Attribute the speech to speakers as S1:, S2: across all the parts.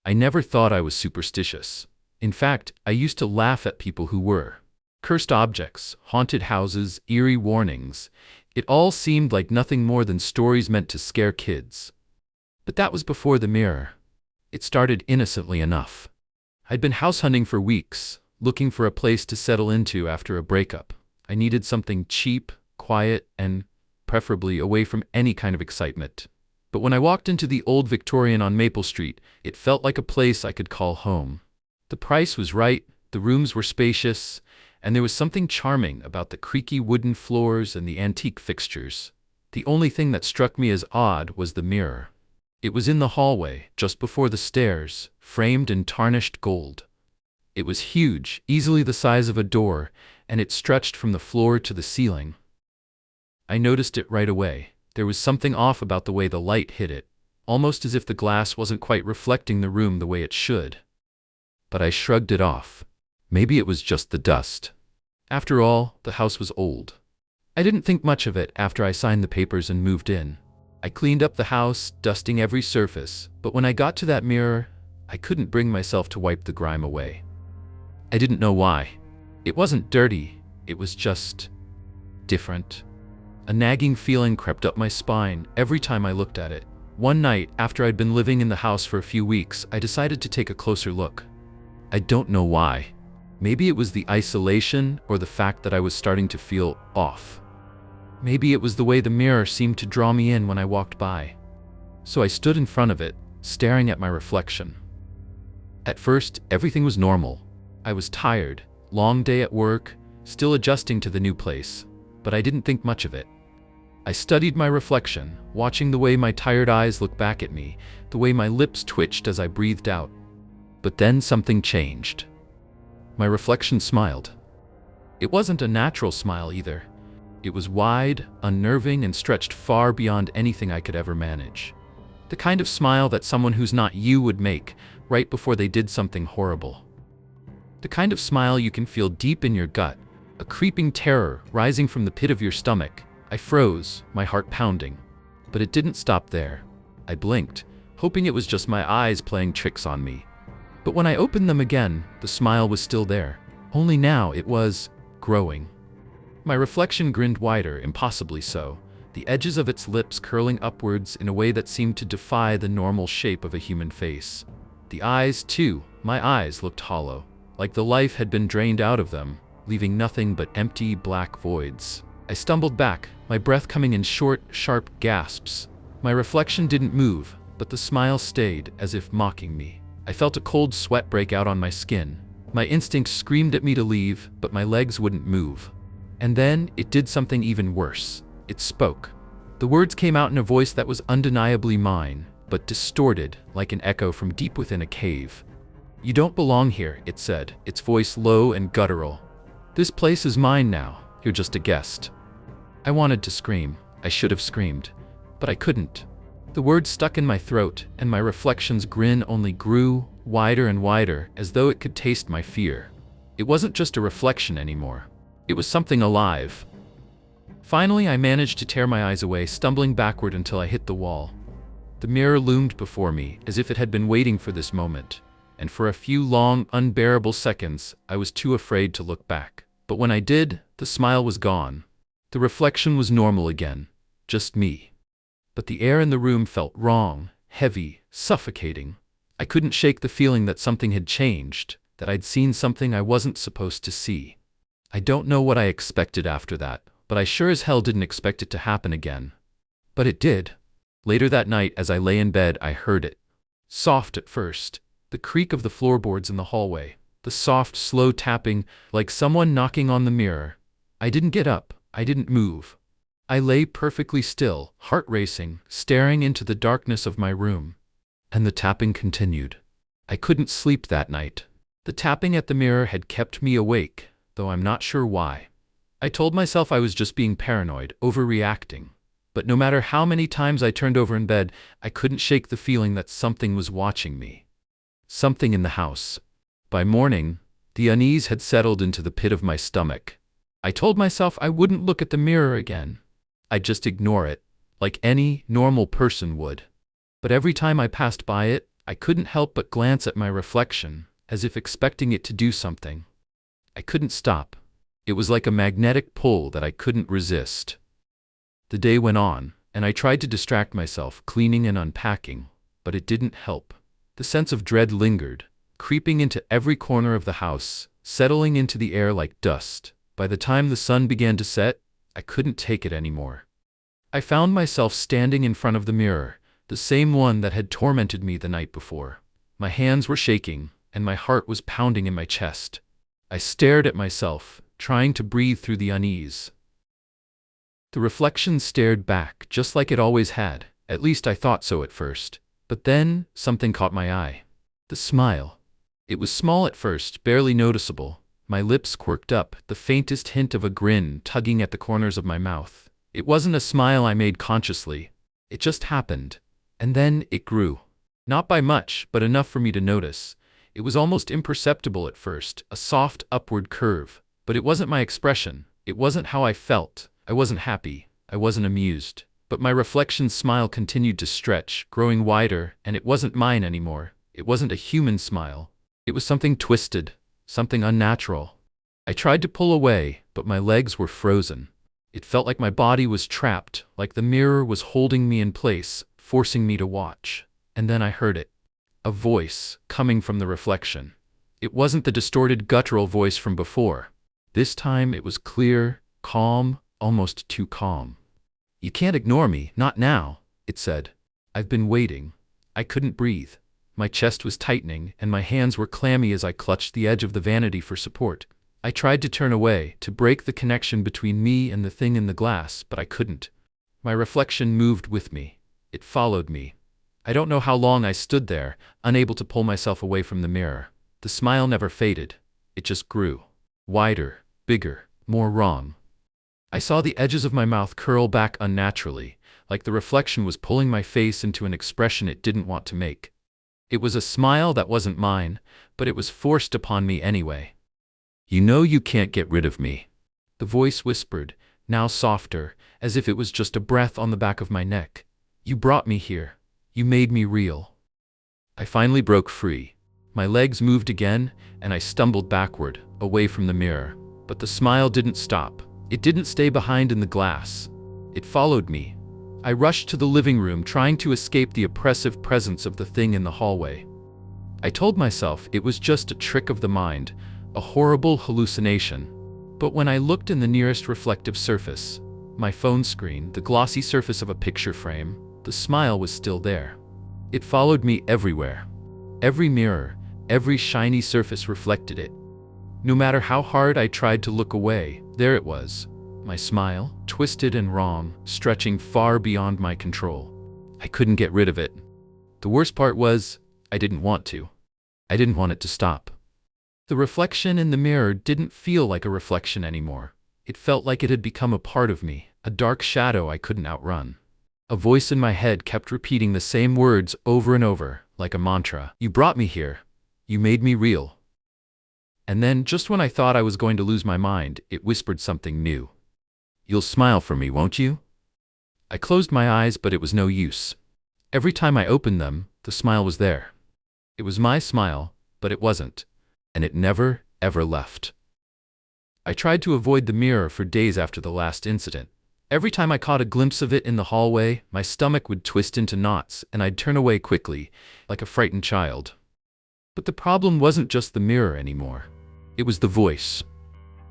S1: I never thought I was superstitious. In fact, I used to laugh at people who were. Cursed objects, haunted houses, eerie warnings. It all seemed like nothing more than stories meant to scare kids. But that was before the mirror. It started innocently enough. I'd been house hunting for weeks, looking for a place to settle into after a breakup. I needed something cheap, quiet, and preferably away from any kind of excitement. But when I walked into the old Victorian on Maple Street, it felt like a place I could call home. The price was right, the rooms were spacious, and there was something charming about the creaky wooden floors and the antique fixtures. The only thing that struck me as odd was the mirror. It was in the hallway, just before the stairs, framed in tarnished gold. It was huge, easily the size of a door, and it stretched from the floor to the ceiling. I noticed it right away. There was something off about the way the light hit it, almost as if the glass wasn't quite reflecting the room the way it should. But I shrugged it off. Maybe it was just the dust. After all, the house was old. I didn't think much of it after I signed the papers and moved in. I cleaned up the house, dusting every surface, but when I got to that mirror, I couldn't bring myself to wipe the grime away. I didn't know why. It wasn't dirty, it was just different. A nagging feeling crept up my spine every time I looked at it. One night, after I'd been living in the house for a few weeks, I decided to take a closer look. I don't know why. Maybe it was the isolation or the fact that I was starting to feel off. Maybe it was the way the mirror seemed to draw me in when I walked by. So I stood in front of it, staring at my reflection. At first, everything was normal. I was tired, long day at work, still adjusting to the new place, but I didn't think much of it. I studied my reflection, watching the way my tired eyes looked back at me, the way my lips twitched as I breathed out. But then something changed. My reflection smiled. It wasn't a natural smile either. It was wide, unnerving, and stretched far beyond anything I could ever manage. The kind of smile that someone who's not you would make right before they did something horrible. The kind of smile you can feel deep in your gut, a creeping terror rising from the pit of your stomach. I froze, my heart pounding. But it didn't stop there. I blinked, hoping it was just my eyes playing tricks on me. But when I opened them again, the smile was still there. Only now it was growing. My reflection grinned wider, impossibly so, the edges of its lips curling upwards in a way that seemed to defy the normal shape of a human face. The eyes, too, my eyes looked hollow, like the life had been drained out of them, leaving nothing but empty, black voids. I stumbled back, my breath coming in short, sharp gasps. My reflection didn't move, but the smile stayed, as if mocking me. I felt a cold sweat break out on my skin. My instincts screamed at me to leave, but my legs wouldn't move. And then, it did something even worse. It spoke. The words came out in a voice that was undeniably mine, but distorted, like an echo from deep within a cave. "You don't belong here," it said, its voice low and guttural. "This place is mine now. You're just a guest." I wanted to scream. I should have screamed. But I couldn't. The words stuck in my throat, and my reflection's grin only grew, wider and wider, as though it could taste my fear. It wasn't just a reflection anymore. It was something alive. Finally, I managed to tear my eyes away, stumbling backward until I hit the wall. The mirror loomed before me, as if it had been waiting for this moment, and for a few long, unbearable seconds, I was too afraid to look back. But when I did, the smile was gone. The reflection was normal again, just me. But the air in the room felt wrong, heavy, suffocating. I couldn't shake the feeling that something had changed, that I'd seen something I wasn't supposed to see. I don't know what I expected after that, but I sure as hell didn't expect it to happen again. But it did. Later that night, as I lay in bed, I heard it. Soft at first, the creak of the floorboards in the hallway, the soft, slow tapping, like someone knocking on the mirror. I didn't get up. I didn't move. I lay perfectly still, heart racing, staring into the darkness of my room. And the tapping continued. I couldn't sleep that night. The tapping at the mirror had kept me awake, though I'm not sure why. I told myself I was just being paranoid, overreacting. But no matter how many times I turned over in bed, I couldn't shake the feeling that something was watching me. Something in the house. By morning, the unease had settled into the pit of my stomach. I told myself I wouldn't look at the mirror again. I'd just ignore it, like any normal person would. But every time I passed by it, I couldn't help but glance at my reflection, as if expecting it to do something. I couldn't stop. It was like a magnetic pull that I couldn't resist. The day went on, and I tried to distract myself, cleaning and unpacking, but it didn't help. The sense of dread lingered, creeping into every corner of the house, settling into the air like dust. By the time the sun began to set, I couldn't take it anymore. I found myself standing in front of the mirror, the same one that had tormented me the night before. My hands were shaking, and my heart was pounding in my chest. I stared at myself, trying to breathe through the unease. The reflection stared back, just like it always had. At least I thought so at first. But then, something caught my eye. The smile. It was small at first, barely noticeable. My lips quirked up, the faintest hint of a grin tugging at the corners of my mouth. It wasn't a smile I made consciously. It just happened. And then it grew. Not by much, but enough for me to notice. It was almost imperceptible at first, a soft upward curve. But it wasn't my expression. It wasn't how I felt. I wasn't happy. I wasn't amused. But my reflection's smile continued to stretch, growing wider, and it wasn't mine anymore. It wasn't a human smile. It was something twisted, something unnatural. I tried to pull away, but my legs were frozen. It felt like my body was trapped, like the mirror was holding me in place, forcing me to watch. And then I heard it. A voice, coming from the reflection. It wasn't the distorted guttural voice from before. This time it was clear, calm, almost too calm. "You can't ignore me, not now," it said. "I've been waiting." I couldn't breathe. My chest was tightening, and my hands were clammy as I clutched the edge of the vanity for support. I tried to turn away, to break the connection between me and the thing in the glass, but I couldn't. My reflection moved with me. It followed me. I don't know how long I stood there, unable to pull myself away from the mirror. The smile never faded. It just grew. Wider, bigger, more wrong. I saw the edges of my mouth curl back unnaturally, like the reflection was pulling my face into an expression it didn't want to make. It was a smile that wasn't mine, but it was forced upon me anyway. "You know you can't get rid of me," the voice whispered, now softer, as if it was just a breath on the back of my neck. "You brought me here. You made me real." I finally broke free. My legs moved again, and I stumbled backward, away from the mirror. But the smile didn't stop. It didn't stay behind in the glass. It followed me. I rushed to the living room, trying to escape the oppressive presence of the thing in the hallway. I told myself it was just a trick of the mind, a horrible hallucination. But when I looked in the nearest reflective surface, my phone screen, the glossy surface of a picture frame, the smile was still there. It followed me everywhere. Every mirror, every shiny surface reflected it. No matter how hard I tried to look away, there it was. My smile, twisted and wrong, stretching far beyond my control. I couldn't get rid of it. The worst part was, I didn't want to. I didn't want it to stop. The reflection in the mirror didn't feel like a reflection anymore. It felt like it had become a part of me, a dark shadow I couldn't outrun. A voice in my head kept repeating the same words over and over, like a mantra. "You brought me here. You made me real." And then, just when I thought I was going to lose my mind, it whispered something new. "You'll smile for me, won't you?" I closed my eyes, but it was no use. Every time I opened them, the smile was there. It was my smile, but it wasn't. And it never, ever left. I tried to avoid the mirror for days after the last incident. Every time I caught a glimpse of it in the hallway, my stomach would twist into knots, and I'd turn away quickly, like a frightened child. But the problem wasn't just the mirror anymore. It was the voice.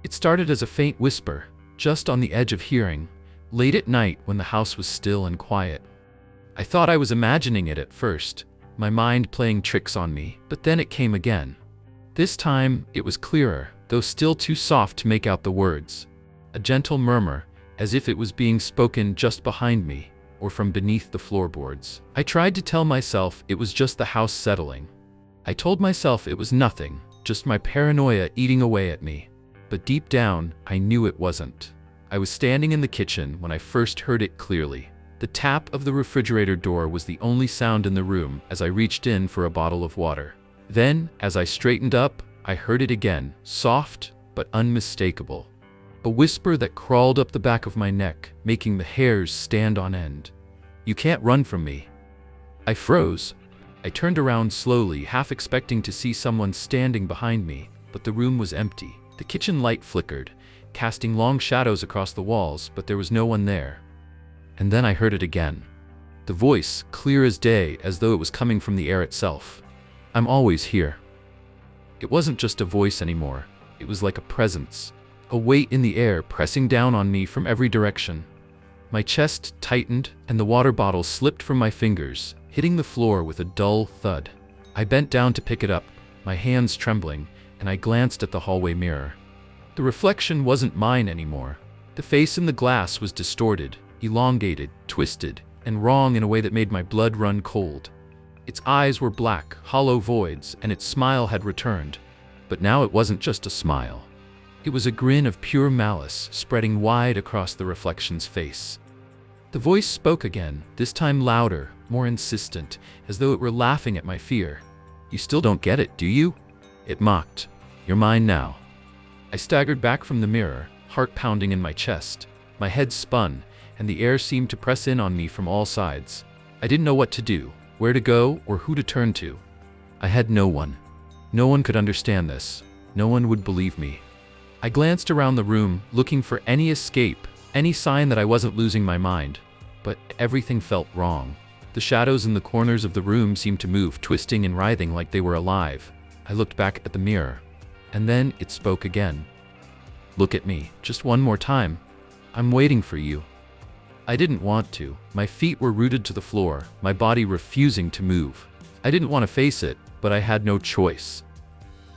S1: It started as a faint whisper, just on the edge of hearing, late at night when the house was still and quiet. I thought I was imagining it at first, my mind playing tricks on me, but then it came again. This time, it was clearer, though still too soft to make out the words. A gentle murmur, as if it was being spoken just behind me, or from beneath the floorboards. I tried to tell myself it was just the house settling. I told myself it was nothing, just my paranoia eating away at me. But deep down, I knew it wasn't. I was standing in the kitchen when I first heard it clearly. The tap of the refrigerator door was the only sound in the room as I reached in for a bottle of water. Then, as I straightened up, I heard it again, soft but unmistakable. A whisper that crawled up the back of my neck, making the hairs stand on end. "You can't run from me." I froze. I turned around slowly, half expecting to see someone standing behind me, but the room was empty. The kitchen light flickered, casting long shadows across the walls, but there was no one there. And then I heard it again. The voice, clear as day, as though it was coming from the air itself. "I'm always here." It wasn't just a voice anymore. It was like a presence, a weight in the air pressing down on me from every direction. My chest tightened, and the water bottle slipped from my fingers, hitting the floor with a dull thud. I bent down to pick it up, my hands trembling, and I glanced at the hallway mirror. The reflection wasn't mine anymore. The face in the glass was distorted, elongated, twisted, and wrong in a way that made my blood run cold. Its eyes were black, hollow voids, and its smile had returned. But now it wasn't just a smile. It was a grin of pure malice, spreading wide across the reflection's face. The voice spoke again, this time louder, more insistent, as though it were laughing at my fear. "You still don't get it, do you?" It mocked. "You're mine now." I staggered back from the mirror, heart pounding in my chest. My head spun, and the air seemed to press in on me from all sides. I didn't know what to do, where to go, or who to turn to. I had no one. No one could understand this. No one would believe me. I glanced around the room, looking for any escape, any sign that I wasn't losing my mind. But everything felt wrong. The shadows in the corners of the room seemed to move, twisting and writhing like they were alive. I looked back at the mirror, and then it spoke again. "Look at me, just one more time. I'm waiting for you." I didn't want to. My feet were rooted to the floor, my body refusing to move. I didn't want to face it, but I had no choice.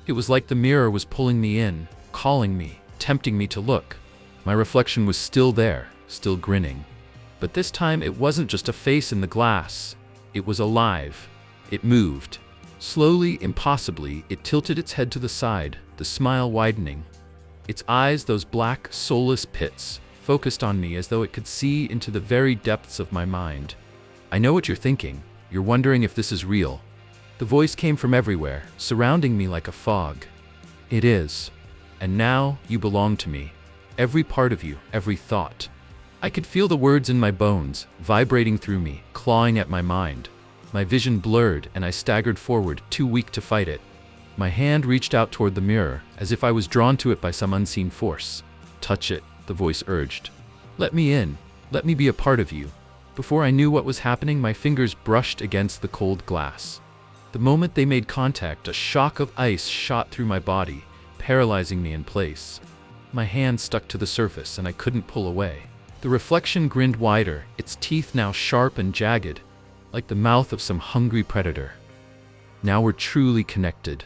S1: It was like the mirror was pulling me in, calling me, tempting me to look. My reflection was still there, still grinning. But this time it wasn't just a face in the glass. It was alive. It moved. Slowly, impossibly, it tilted its head to the side, the smile widening. Its eyes, those black, soulless pits, focused on me as though it could see into the very depths of my mind. "I know what you're thinking. You're wondering if this is real." The voice came from everywhere, surrounding me like a fog. "It is. And now you belong to me. Every part of you, every thought." I could feel the words in my bones, vibrating through me, clawing at my mind. My vision blurred, and I staggered forward, too weak to fight it. My hand reached out toward the mirror, as if I was drawn to it by some unseen force. "Touch it," the voice urged. "Let me in. Let me be a part of you." Before I knew what was happening, my fingers brushed against the cold glass. The moment they made contact, a shock of ice shot through my body, paralyzing me in place. My hand stuck to the surface, and I couldn't pull away. The reflection grinned wider, its teeth now sharp and jagged, like the mouth of some hungry predator. Now we're truly connected.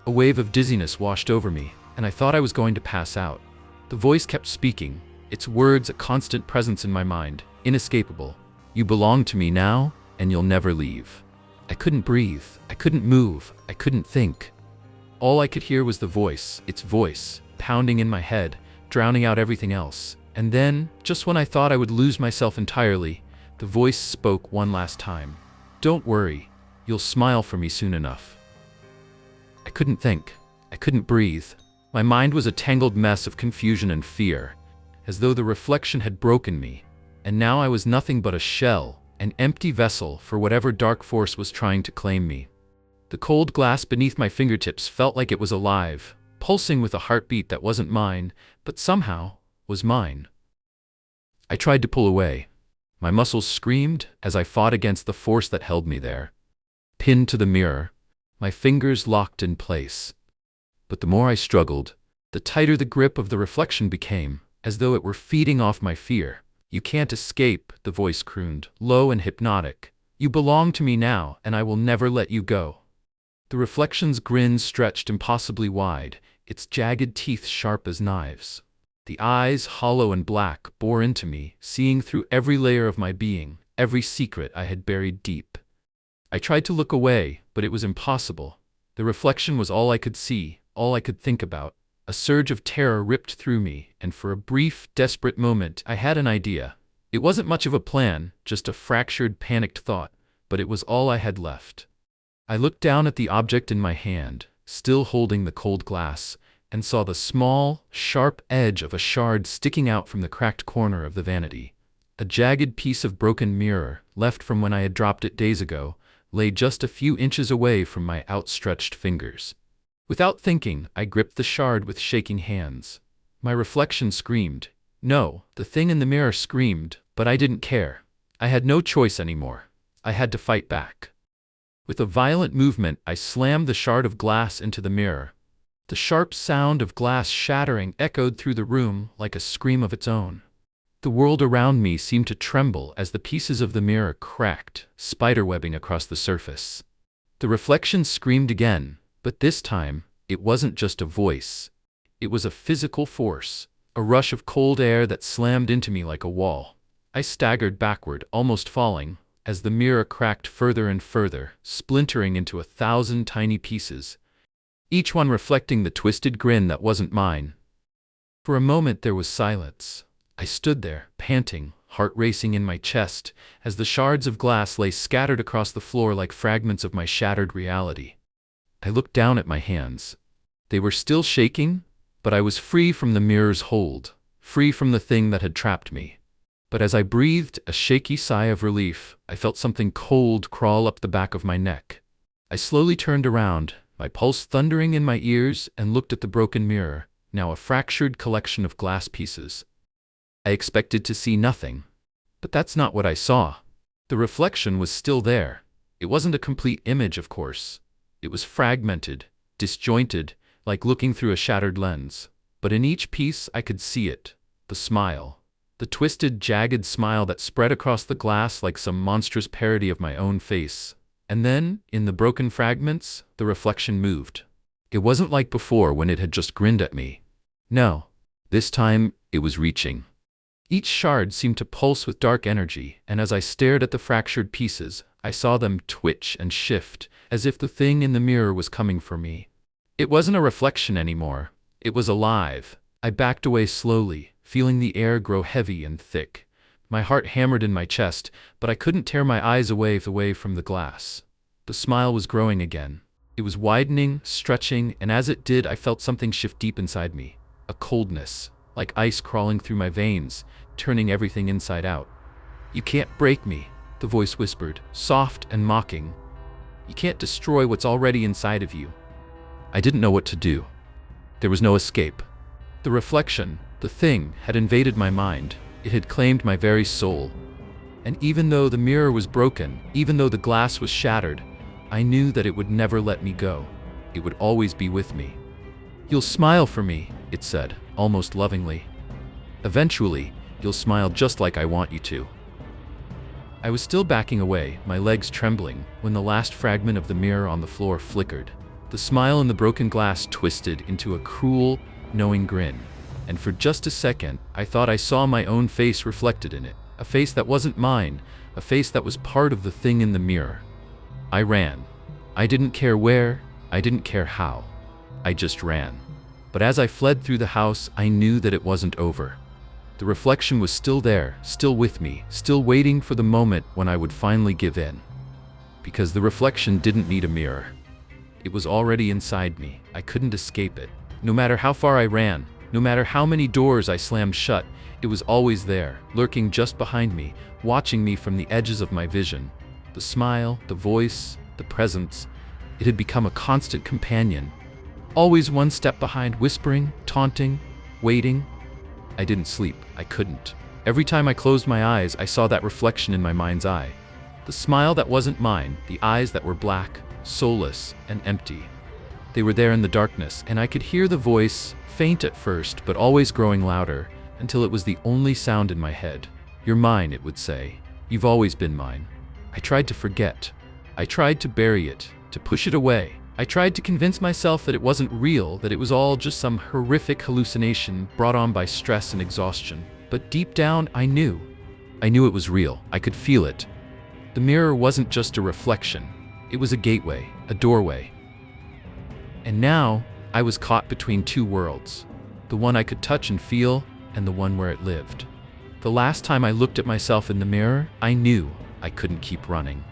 S1: A wave of dizziness washed over me, and I thought I was going to pass out. The voice kept speaking, its words a constant presence in my mind, inescapable. "You belong to me now, and you'll never leave." I couldn't breathe, I couldn't move, I couldn't think. All I could hear was the voice, its voice, pounding in my head, drowning out everything else. And then, just when I thought I would lose myself entirely, the voice spoke one last time. "Don't worry, you'll smile for me soon enough." I couldn't think. I couldn't breathe. My mind was a tangled mess of confusion and fear, as though the reflection had broken me, and now I was nothing but a shell, an empty vessel for whatever dark force was trying to claim me. The cold glass beneath my fingertips felt like it was alive, pulsing with a heartbeat that wasn't mine, but somehow was mine. I tried to pull away. My muscles screamed as I fought against the force that held me there. Pinned to the mirror, my fingers locked in place. But the more I struggled, the tighter the grip of the reflection became, as though it were feeding off my fear. "You can't escape," the voice crooned, low and hypnotic. "You belong to me now, and I will never let you go." The reflection's grin stretched impossibly wide, its jagged teeth sharp as knives. The eyes, hollow and black, bore into me, seeing through every layer of my being, every secret I had buried deep. I tried to look away, but it was impossible. The reflection was all I could see, all I could think about. A surge of terror ripped through me, and for a brief, desperate moment, I had an idea. It wasn't much of a plan, just a fractured, panicked thought, but it was all I had left. I looked down at the object in my hand, still holding the cold glass, and saw the small, sharp edge of a shard sticking out from the cracked corner of the vanity. A jagged piece of broken mirror, left from when I had dropped it days ago, lay just a few inches away from my outstretched fingers. Without thinking, I gripped the shard with shaking hands. My reflection screamed. No, the thing in the mirror screamed, but I didn't care. I had no choice anymore. I had to fight back. With a violent movement, I slammed the shard of glass into the mirror. The sharp sound of glass shattering echoed through the room like a scream of its own. The world around me seemed to tremble as the pieces of the mirror cracked, spiderwebbing across the surface. The reflection screamed again, but this time, it wasn't just a voice. It was a physical force, a rush of cold air that slammed into me like a wall. I staggered backward, almost falling, as the mirror cracked further and further, splintering into 1,000 tiny pieces, each one reflecting the twisted grin that wasn't mine. For a moment there was silence. I stood there, panting, heart racing in my chest, as the shards of glass lay scattered across the floor like fragments of my shattered reality. I looked down at my hands. They were still shaking, but I was free from the mirror's hold, free from the thing that had trapped me. But as I breathed a shaky sigh of relief, I felt something cold crawl up the back of my neck. I slowly turned around, my pulse thundering in my ears, and looked at the broken mirror, now a fractured collection of glass pieces. I expected to see nothing, but that's not what I saw. The reflection was still there. It wasn't a complete image, of course. It was fragmented, disjointed, like looking through a shattered lens. But in each piece I could see it, the smile. The twisted, jagged smile that spread across the glass like some monstrous parody of my own face. And then, in the broken fragments, the reflection moved. It wasn't like before when it had just grinned at me. No, this time it was reaching. Each shard seemed to pulse with dark energy, and as I stared at the fractured pieces, I saw them twitch and shift, as if the thing in the mirror was coming for me. It wasn't a reflection anymore. It was alive. I backed away slowly, feeling the air grow heavy and thick. My heart hammered in my chest, but I couldn't tear my eyes away from the glass. The smile was growing again. It was widening, stretching, and as it did, I felt something shift deep inside me. A coldness, like ice crawling through my veins, turning everything inside out. "You can't break me," the voice whispered, soft and mocking. "You can't destroy what's already inside of you." I didn't know what to do. There was no escape. The reflection, the thing, had invaded my mind. It had claimed my very soul. And even though the mirror was broken, even though the glass was shattered, I knew that it would never let me go. It would always be with me. "You'll smile for me," it said, almost lovingly. "Eventually, you'll smile just like I want you to." I was still backing away, my legs trembling, when the last fragment of the mirror on the floor flickered. The smile in the broken glass twisted into a cruel, knowing grin. And for just a second, I thought I saw my own face reflected in it. A face that wasn't mine, a face that was part of the thing in the mirror. I ran. I didn't care where, I didn't care how. I just ran. But as I fled through the house, I knew that it wasn't over. The reflection was still there, still with me, still waiting for the moment when I would finally give in. Because the reflection didn't need a mirror. It was already inside me. I couldn't escape it. No matter how far I ran, no matter how many doors I slammed shut, it was always there, lurking just behind me, watching me from the edges of my vision. The smile, the voice, the presence. It had become a constant companion. Always one step behind, whispering, taunting, waiting. I didn't sleep. I couldn't. Every time I closed my eyes, I saw that reflection in my mind's eye. The smile that wasn't mine, the eyes that were black, soulless, and empty. They were there in the darkness, and I could hear the voice, faint at first, but always growing louder, until it was the only sound in my head. "You're mine," it would say. "You've always been mine." I tried to forget. I tried to bury it, to push it away. I tried to convince myself that it wasn't real, that it was all just some horrific hallucination brought on by stress and exhaustion. But deep down, I knew. I knew it was real. I could feel it. The mirror wasn't just a reflection. It was a gateway, a doorway. And now, I was caught between two worlds. The one I could touch and feel, and the one where it lived. The last time I looked at myself in the mirror, I knew I couldn't keep running.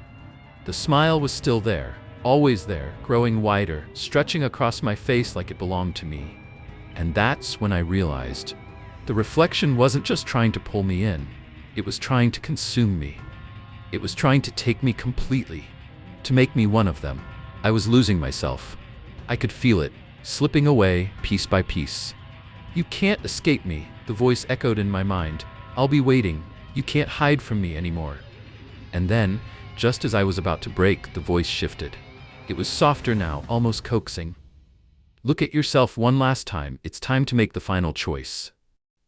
S1: The smile was still there, always there, growing wider, stretching across my face like it belonged to me. And that's when I realized the reflection wasn't just trying to pull me in, it was trying to consume me. It was trying to take me completely. to make me one of them. I was losing myself. I could feel it, slipping away piece by piece. "You can't escape me," the voice echoed in my mind. "I'll be waiting. You can't hide from me anymore." And then, just as I was about to break, the voice shifted. It was softer now, almost coaxing. "Look at yourself one last time. It's time to make the final choice."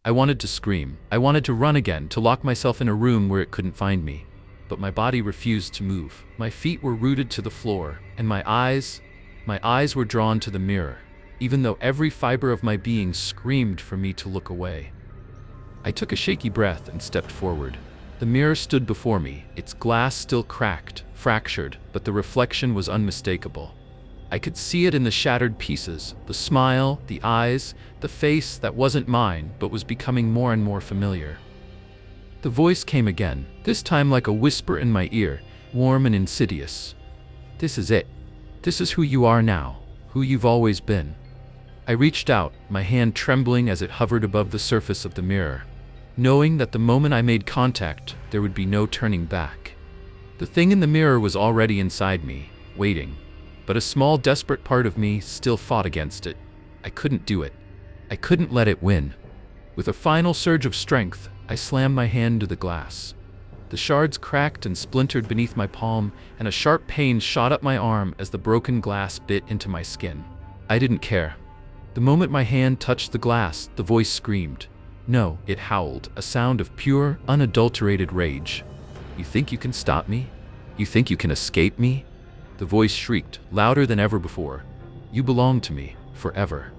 S1: I wanted to scream. I wanted to run again, to lock myself in a room where it couldn't find me. But my body refused to move. My feet were rooted to the floor, and my eyes were drawn to the mirror, even though every fiber of my being screamed for me to look away. I took a shaky breath and stepped forward. The mirror stood before me, its glass still cracked, fractured, but the reflection was unmistakable. I could see it in the shattered pieces, the smile, the eyes, the face that wasn't mine but was becoming more and more familiar. The voice came again, this time like a whisper in my ear, warm and insidious. "This is it. This is who you are now, who you've always been." I reached out, my hand trembling as it hovered above the surface of the mirror, knowing that the moment I made contact, there would be no turning back. The thing in the mirror was already inside me, waiting, but a small, desperate part of me still fought against it. I couldn't do it. I couldn't let it win. With a final surge of strength, I slammed my hand to the glass. The shards cracked and splintered beneath my palm, and a sharp pain shot up my arm as the broken glass bit into my skin. I didn't care. The moment my hand touched the glass, the voice screamed. No, it howled, a sound of pure, unadulterated rage. "You think you can stop me? You think you can escape me?" The voice shrieked, louder than ever before. "You belong to me, forever."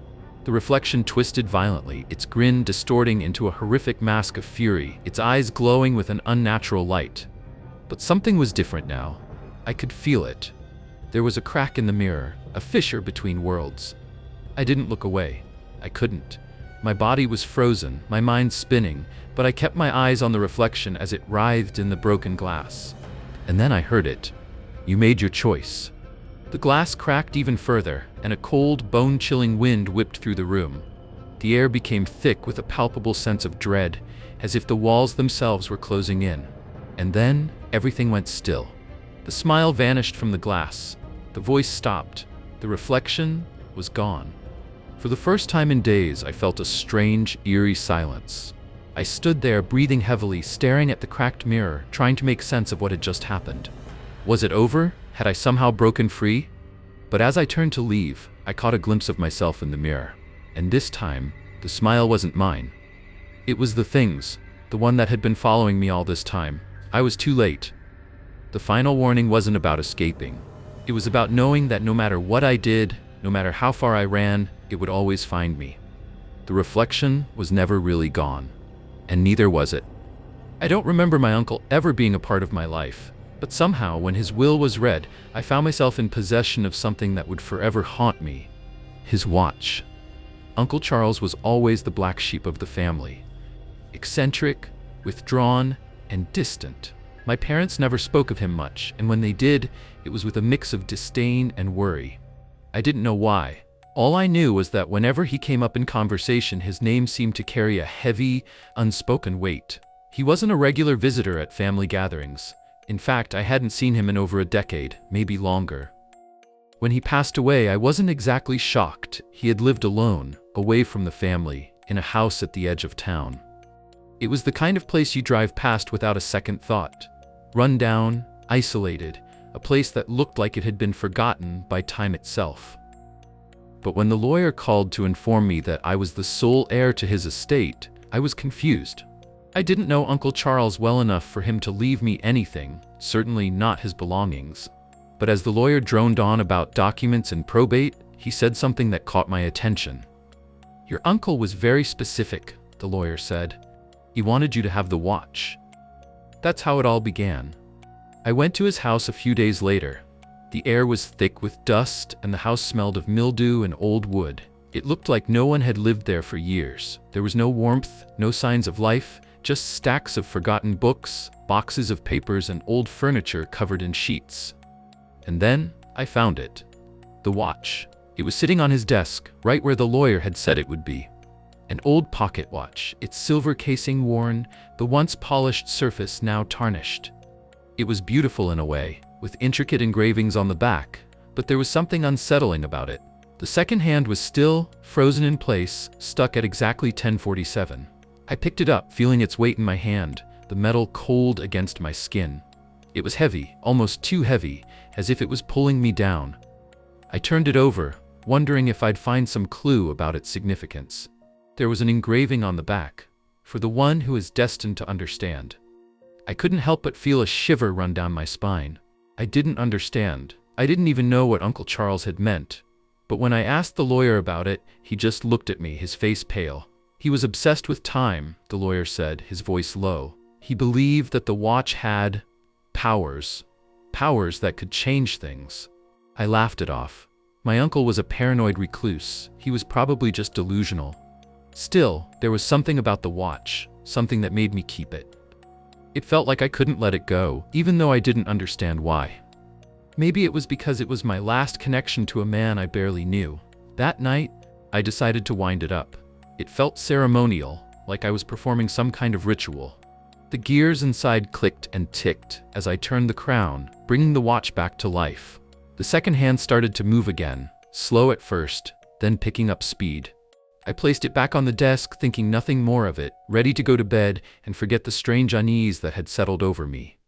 S1: The reflection twisted violently, its grin distorting into a horrific mask of fury, its eyes glowing with an unnatural light. But something was different now. I could feel it. There was a crack in the mirror, a fissure between worlds. I didn't look away. I couldn't. My body was frozen, my mind spinning, but I kept my eyes on the reflection as it writhed in the broken glass. And then I heard it. "You made your choice." The glass cracked even further, and a cold, bone-chilling wind whipped through the room. The air became thick with a palpable sense of dread, as if the walls themselves were closing in. And then, everything went still. The smile vanished from the glass. The voice stopped. The reflection was gone. For the first time in days, I felt a strange, eerie silence. I stood there, breathing heavily, staring at the cracked mirror, trying to make sense of what had just happened. Was it over? Had I somehow broken free? But as I turned to leave, I caught a glimpse of myself in the mirror. And this time, the smile wasn't mine. It was the thing's, the one that had been following me all this time. I was too late. The final warning wasn't about escaping. It was about knowing that no matter what I did, no matter how far I ran, it would always find me. The reflection was never really gone. And neither was it. I don't remember my uncle ever being a part of my life. But somehow, when his will was read, I found myself in possession of something that would forever haunt me. His watch. Uncle Charles was always the black sheep of the family. Eccentric, withdrawn, and distant. My parents never spoke of him much, and when they did, it was with a mix of disdain and worry. I didn't know why. All I knew was that whenever he came up in conversation, his name seemed to carry a heavy, unspoken weight. He wasn't a regular visitor at family gatherings. In fact, I hadn't seen him in over a decade, maybe longer. When he passed away, I wasn't exactly shocked. He had lived alone, away from the family, in a house at the edge of town. It was the kind of place you drive past without a second thought. Run down, isolated, a place that looked like it had been forgotten by time itself. But when the lawyer called to inform me that I was the sole heir to his estate, I was confused. I didn't know Uncle Charles well enough for him to leave me anything, certainly not his belongings. But as the lawyer droned on about documents and probate, he said something that caught my attention. "Your uncle was very specific," the lawyer said. "He wanted you to have the watch." That's how it all began. I went to his house a few days later. The air was thick with dust, and the house smelled of mildew and old wood. It looked like no one had lived there for years. There was no warmth, no signs of life, just stacks of forgotten books, boxes of papers, and old furniture covered in sheets. And then I found it. The watch. It was sitting on his desk, right where the lawyer had said it would be. An old pocket watch, its silver casing worn, the once polished surface now tarnished. It was beautiful in a way, with intricate engravings on the back, but there was something unsettling about it. The second hand was still, frozen in place, stuck at exactly 10:47. I picked it up, feeling its weight in my hand, the metal cold against my skin. It was heavy, almost too heavy, as if it was pulling me down. I turned it over, wondering if I'd find some clue about its significance. There was an engraving on the back, for the one who is destined to understand. I couldn't help but feel a shiver run down my spine. I didn't understand. I didn't even know what Uncle Charles had meant. But when I asked the lawyer about it, he just looked at me, his face pale. He was obsessed with time, the lawyer said, his voice low. He believed that the watch had powers that could change things. I laughed it off. My uncle was a paranoid recluse. He was probably just delusional. Still, there was something about the watch, something that made me keep it. It felt like I couldn't let it go, even though I didn't understand why. Maybe it was because it was my last connection to a man I barely knew. That night, I decided to wind it up. It felt ceremonial, like I was performing some kind of ritual. The gears inside clicked and ticked as I turned the crown, bringing the watch back to life. The second hand started to move again, slow at first, then picking up speed. I placed it back on the desk, thinking nothing more of it, ready to go to bed and forget the strange unease that had settled over me.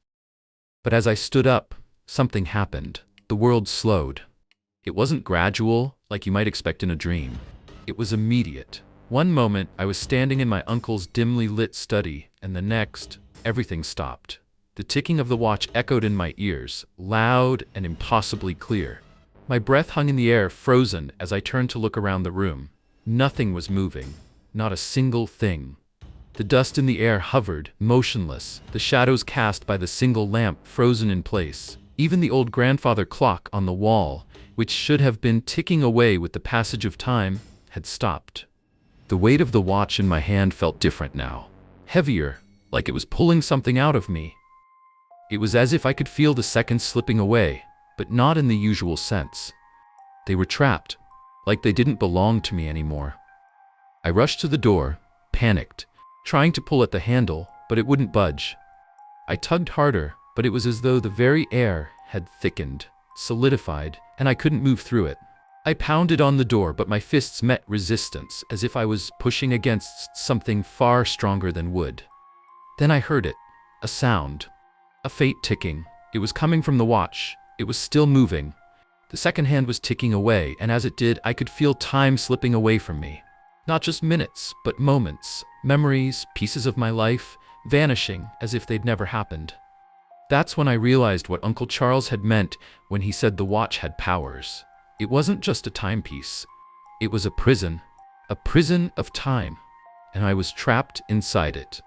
S1: But as I stood up, something happened. The world slowed. It wasn't gradual, like you might expect in a dream. It was immediate. One moment, I was standing in my uncle's dimly lit study, and the next, everything stopped. The ticking of the watch echoed in my ears, loud and impossibly clear. My breath hung in the air, frozen, as I turned to look around the room. Nothing was moving. Not a single thing. The dust in the air hovered, motionless, the shadows cast by the single lamp frozen in place. Even the old grandfather clock on the wall, which should have been ticking away with the passage of time, had stopped. The weight of the watch in my hand felt different now. Heavier, like it was pulling something out of me. It was as if I could feel the seconds slipping away, but not in the usual sense. They were trapped, like they didn't belong to me anymore. I rushed to the door, panicked, trying to pull at the handle, but it wouldn't budge. I tugged harder, but it was as though the very air had thickened, solidified, and I couldn't move through it. I pounded on the door, but my fists met resistance, as if I was pushing against something far stronger than wood. Then I heard it, a sound, a faint ticking. It was coming from the watch. It was still moving. The second hand was ticking away, and as it did, I could feel time slipping away from me. Not just minutes, but moments, memories, pieces of my life, vanishing as if they'd never happened. That's when I realized what Uncle Charles had meant when he said the watch had powers. It wasn't just a timepiece. It was a prison of time, and I was trapped inside it.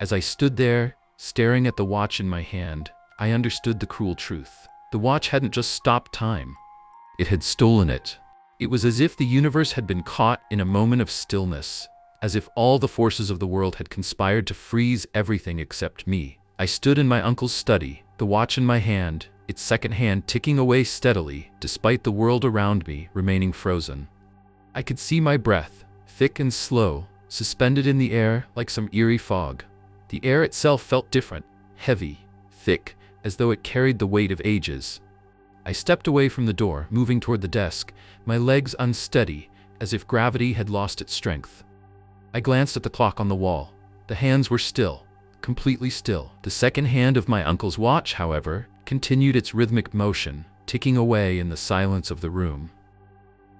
S1: As I stood there, staring at the watch in my hand, I understood the cruel truth. The watch hadn't just stopped time. It had stolen it. It was as if the universe had been caught in a moment of stillness, as if all the forces of the world had conspired to freeze everything except me. I stood in my uncle's study, the watch in my hand, its second hand ticking away steadily, despite the world around me remaining frozen. I could see my breath, thick and slow, suspended in the air like some eerie fog. The air itself felt different, heavy, thick, as though it carried the weight of ages. I stepped away from the door, moving toward the desk, my legs unsteady, as if gravity had lost its strength. I glanced at the clock on the wall. The hands were still. Completely still. The second hand of my uncle's watch, however, continued its rhythmic motion, ticking away in the silence of the room.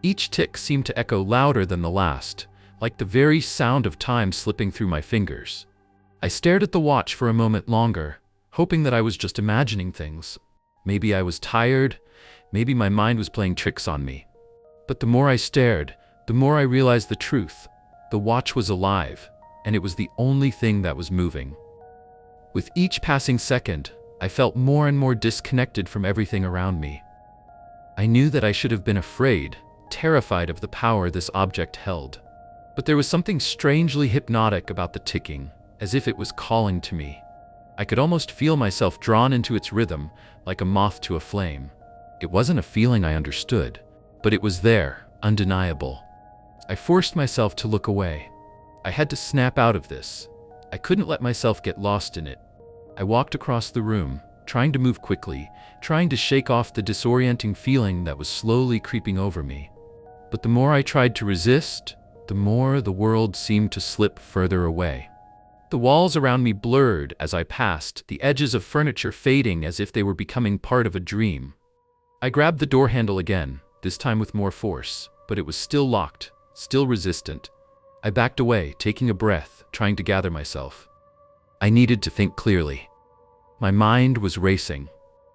S1: Each tick seemed to echo louder than the last, like the very sound of time slipping through my fingers. I stared at the watch for a moment longer, hoping that I was just imagining things. Maybe I was tired, maybe my mind was playing tricks on me. But the more I stared, the more I realized the truth. The watch was alive, and it was the only thing that was moving. With each passing second, I felt more and more disconnected from everything around me. I knew that I should have been afraid, terrified of the power this object held. But there was something strangely hypnotic about the ticking, as if it was calling to me. I could almost feel myself drawn into its rhythm, like a moth to a flame. It wasn't a feeling I understood, but it was there, undeniable. I forced myself to look away. I had to snap out of this. I couldn't let myself get lost in it. I walked across the room, trying to move quickly, trying to shake off the disorienting feeling that was slowly creeping over me. But the more I tried to resist, the more the world seemed to slip further away. The walls around me blurred as I passed, the edges of furniture fading as if they were becoming part of a dream. I grabbed the door handle again, this time with more force, but it was still locked, still resistant. I backed away, taking a breath, trying to gather myself. I needed to think clearly. My mind was racing.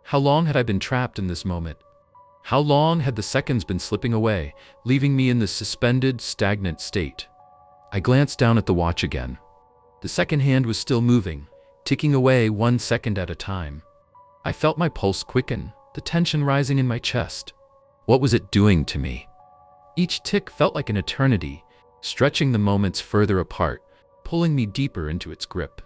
S1: How long had I been trapped in this moment? How long had the seconds been slipping away, leaving me in this suspended, stagnant state? I glanced down at the watch again. The second hand was still moving, ticking away 1 second at a time. I felt my pulse quicken, the tension rising in my chest. What was it doing to me? Each tick felt like an eternity, stretching the moments further apart, pulling me deeper into its grip.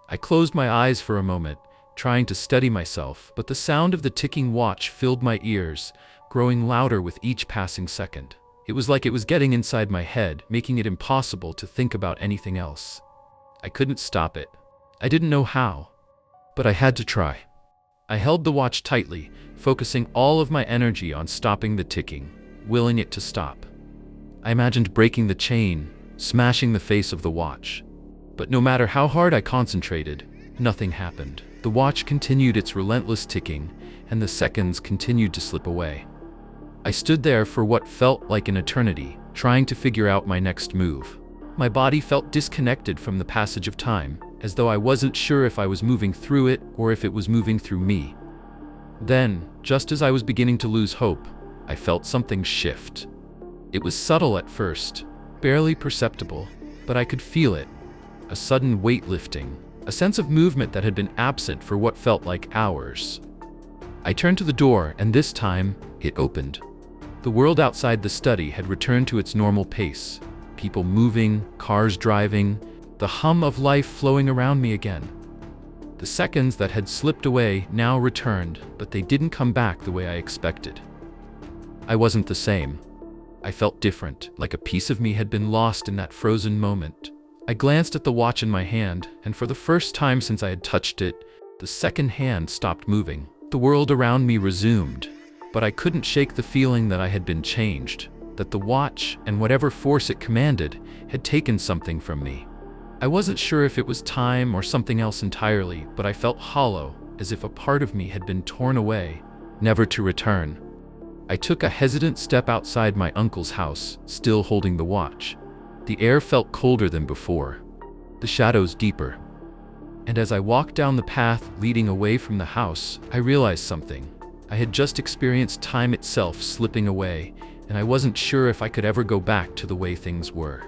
S1: I closed my eyes for a moment, trying to steady myself, but the sound of the ticking watch filled my ears, growing louder with each passing second. It was like it was getting inside my head, making it impossible to think about anything else. I couldn't stop it. I didn't know how, but I had to try. I held the watch tightly, focusing all of my energy on stopping the ticking, willing it to stop. I imagined breaking the chain, smashing the face of the watch. But no matter how hard I concentrated, nothing happened. The watch continued its relentless ticking, and the seconds continued to slip away. I stood there for what felt like an eternity, trying to figure out my next move. My body felt disconnected from the passage of time, as though I wasn't sure if I was moving through it or if it was moving through me. Then, just as I was beginning to lose hope, I felt something shift. It was subtle at first, barely perceptible, but I could feel it. A sudden weight lifting, a sense of movement that had been absent for what felt like hours. I turned to the door, and this time, it opened. The world outside the study had returned to its normal pace. People moving, cars driving, the hum of life flowing around me again. The seconds that had slipped away now returned, but they didn't come back the way I expected. I wasn't the same. I felt different, like a piece of me had been lost in that frozen moment. I glanced at the watch in my hand, and for the first time since I had touched it, the second hand stopped moving. The world around me resumed, but I couldn't shake the feeling that I had been changed, that the watch, and whatever force it commanded, had taken something from me. I wasn't sure if it was time or something else entirely, but I felt hollow, as if a part of me had been torn away, never to return. I took a hesitant step outside my uncle's house, still holding the watch. The air felt colder than before, the shadows deeper. And as I walked down the path leading away from the house, I realized something. I had just experienced time itself slipping away, and I wasn't sure if I could ever go back to the way things were.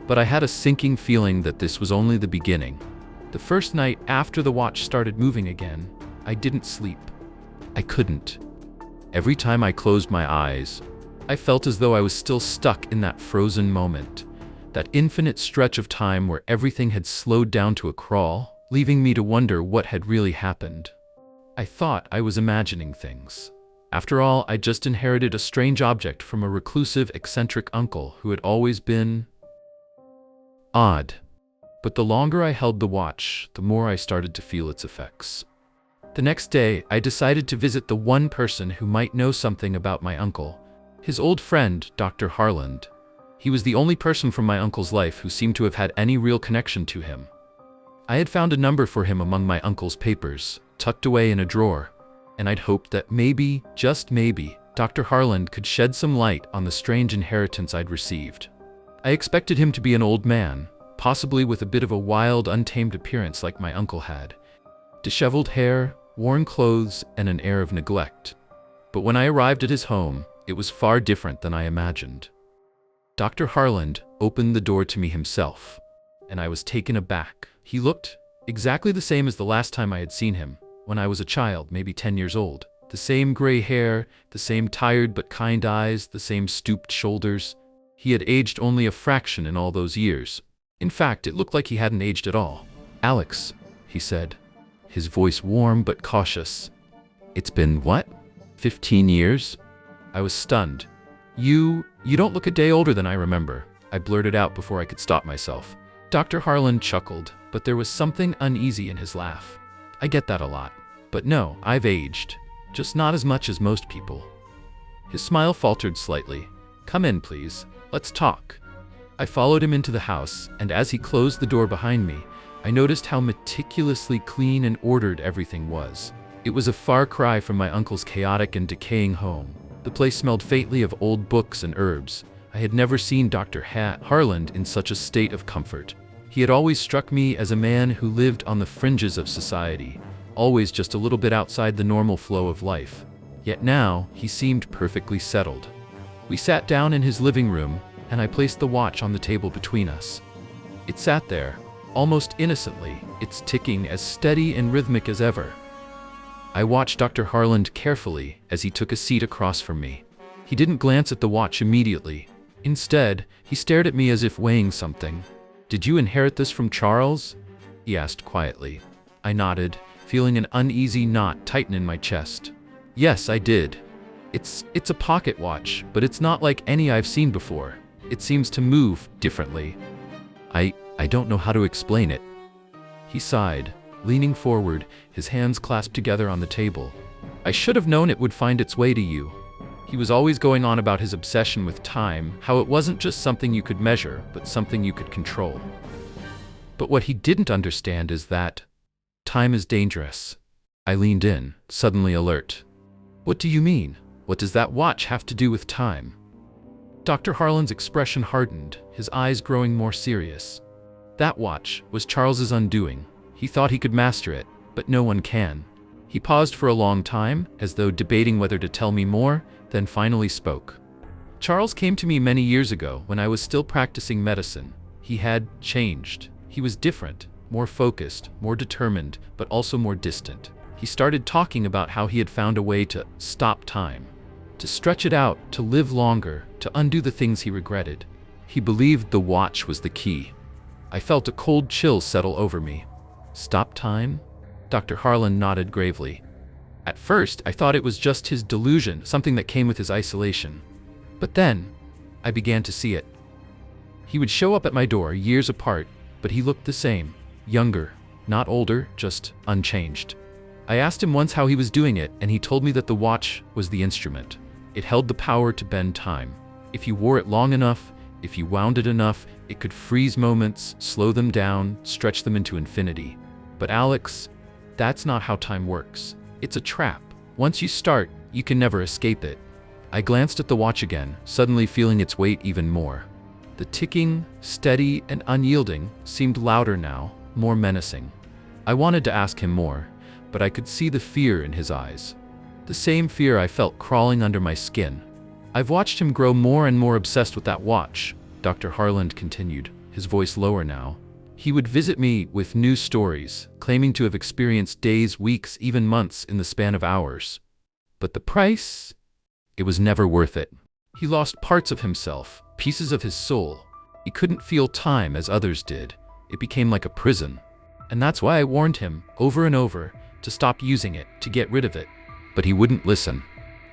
S1: But I had a sinking feeling that this was only the beginning. The first night after the watch started moving again, I didn't sleep. I couldn't. Every time I closed my eyes, I felt as though I was still stuck in that frozen moment, that infinite stretch of time where everything had slowed down to a crawl, leaving me to wonder what had really happened. I thought I was imagining things. After all, I just inherited a strange object from a reclusive, eccentric uncle who had always been odd. But the longer I held the watch, the more I started to feel its effects. The next day, I decided to visit the one person who might know something about my uncle, his old friend, Dr. Harland. He was the only person from my uncle's life who seemed to have had any real connection to him. I had found a number for him among my uncle's papers, tucked away in a drawer, and I'd hoped that maybe, just maybe, Dr. Harland could shed some light on the strange inheritance I'd received. I expected him to be an old man, possibly with a bit of a wild, untamed appearance like my uncle had. Disheveled hair, worn clothes, and an air of neglect. But when I arrived at his home, it was far different than I imagined. Dr. Harland opened the door to me himself, and I was taken aback. He looked exactly the same as the last time I had seen him, when I was a child, maybe 10 years old. The same gray hair, the same tired but kind eyes, the same stooped shoulders. He had aged only a fraction in all those years. In fact, it looked like he hadn't aged at all. "Alex," he said, his voice warm but cautious. "It's been what? 15 years?" I was stunned. You don't look a day older than I remember," I blurted out before I could stop myself. Dr. Harland chuckled, but there was something uneasy in his laugh. "I get that a lot. But no, I've aged. Just not as much as most people. His smile faltered slightly. Come in, please. Let's talk. I followed him into the house, and as he closed the door behind me, I noticed how meticulously clean and ordered everything was. It was a far cry from my uncle's chaotic and decaying home. The place smelled faintly of old books and herbs. I had never seen Dr. Harland in such a state of comfort. He had always struck me as a man who lived on the fringes of society, always just a little bit outside the normal flow of life. Yet now, he seemed perfectly settled. We sat down in his living room, and I placed the watch on the table between us. It sat there, almost innocently, its ticking as steady and rhythmic as ever. I watched Dr. Harland carefully as he took a seat across from me. He didn't glance at the watch immediately. Instead, he stared at me as if weighing something. "Did you inherit this from Charles?" he asked quietly. I nodded, feeling an uneasy knot tighten in my chest. "Yes, I did. It's a pocket watch, but it's not like any I've seen before. It seems to move differently. I don't know how to explain it." He sighed, leaning forward, his hands clasped together on the table. "I should have known it would find its way to you." He was always going on about his obsession with time, how it wasn't just something you could measure, but something you could control. But what he didn't understand is that time is dangerous. I leaned in, suddenly alert. "What do you mean? What does that watch have to do with time?" Dr. Harland's expression hardened, his eyes growing more serious. That watch was Charles's undoing. He thought he could master it, but no one can. He paused for a long time, as though debating whether to tell me more, then finally spoke. "Charles came to me many years ago when I was still practicing medicine. He had changed. He was different, more focused, more determined, but also more distant. He started talking about how he had found a way to stop time, to stretch it out, to live longer, to undo the things he regretted. He believed the watch was the key." I felt a cold chill settle over me. "Stop time?" Dr. Harland nodded gravely. "At first, I thought it was just his delusion, something that came with his isolation. But then, I began to see it. He would show up at my door years apart, but he looked the same, younger, not older, just unchanged. I asked him once how he was doing it, and he told me that the watch was the instrument. It held the power to bend time. If you wore it long enough, if you wound it enough, it could freeze moments, slow them down, stretch them into infinity. But Alex, that's not how time works. It's a trap. Once you start, you can never escape it." I glanced at the watch again, suddenly feeling its weight even more. The ticking, steady and unyielding, seemed louder now, more menacing. I wanted to ask him more, but I could see the fear in his eyes. The same fear I felt crawling under my skin. "I've watched him grow more and more obsessed with that watch," Dr. Harland continued, his voice lower now. "He would visit me with new stories, claiming to have experienced days, weeks, even months in the span of hours. But the price? It was never worth it. He lost parts of himself, pieces of his soul. He couldn't feel time as others did. It became like a prison. And that's why I warned him, over and over, to stop using it, to get rid of it. But he wouldn't listen."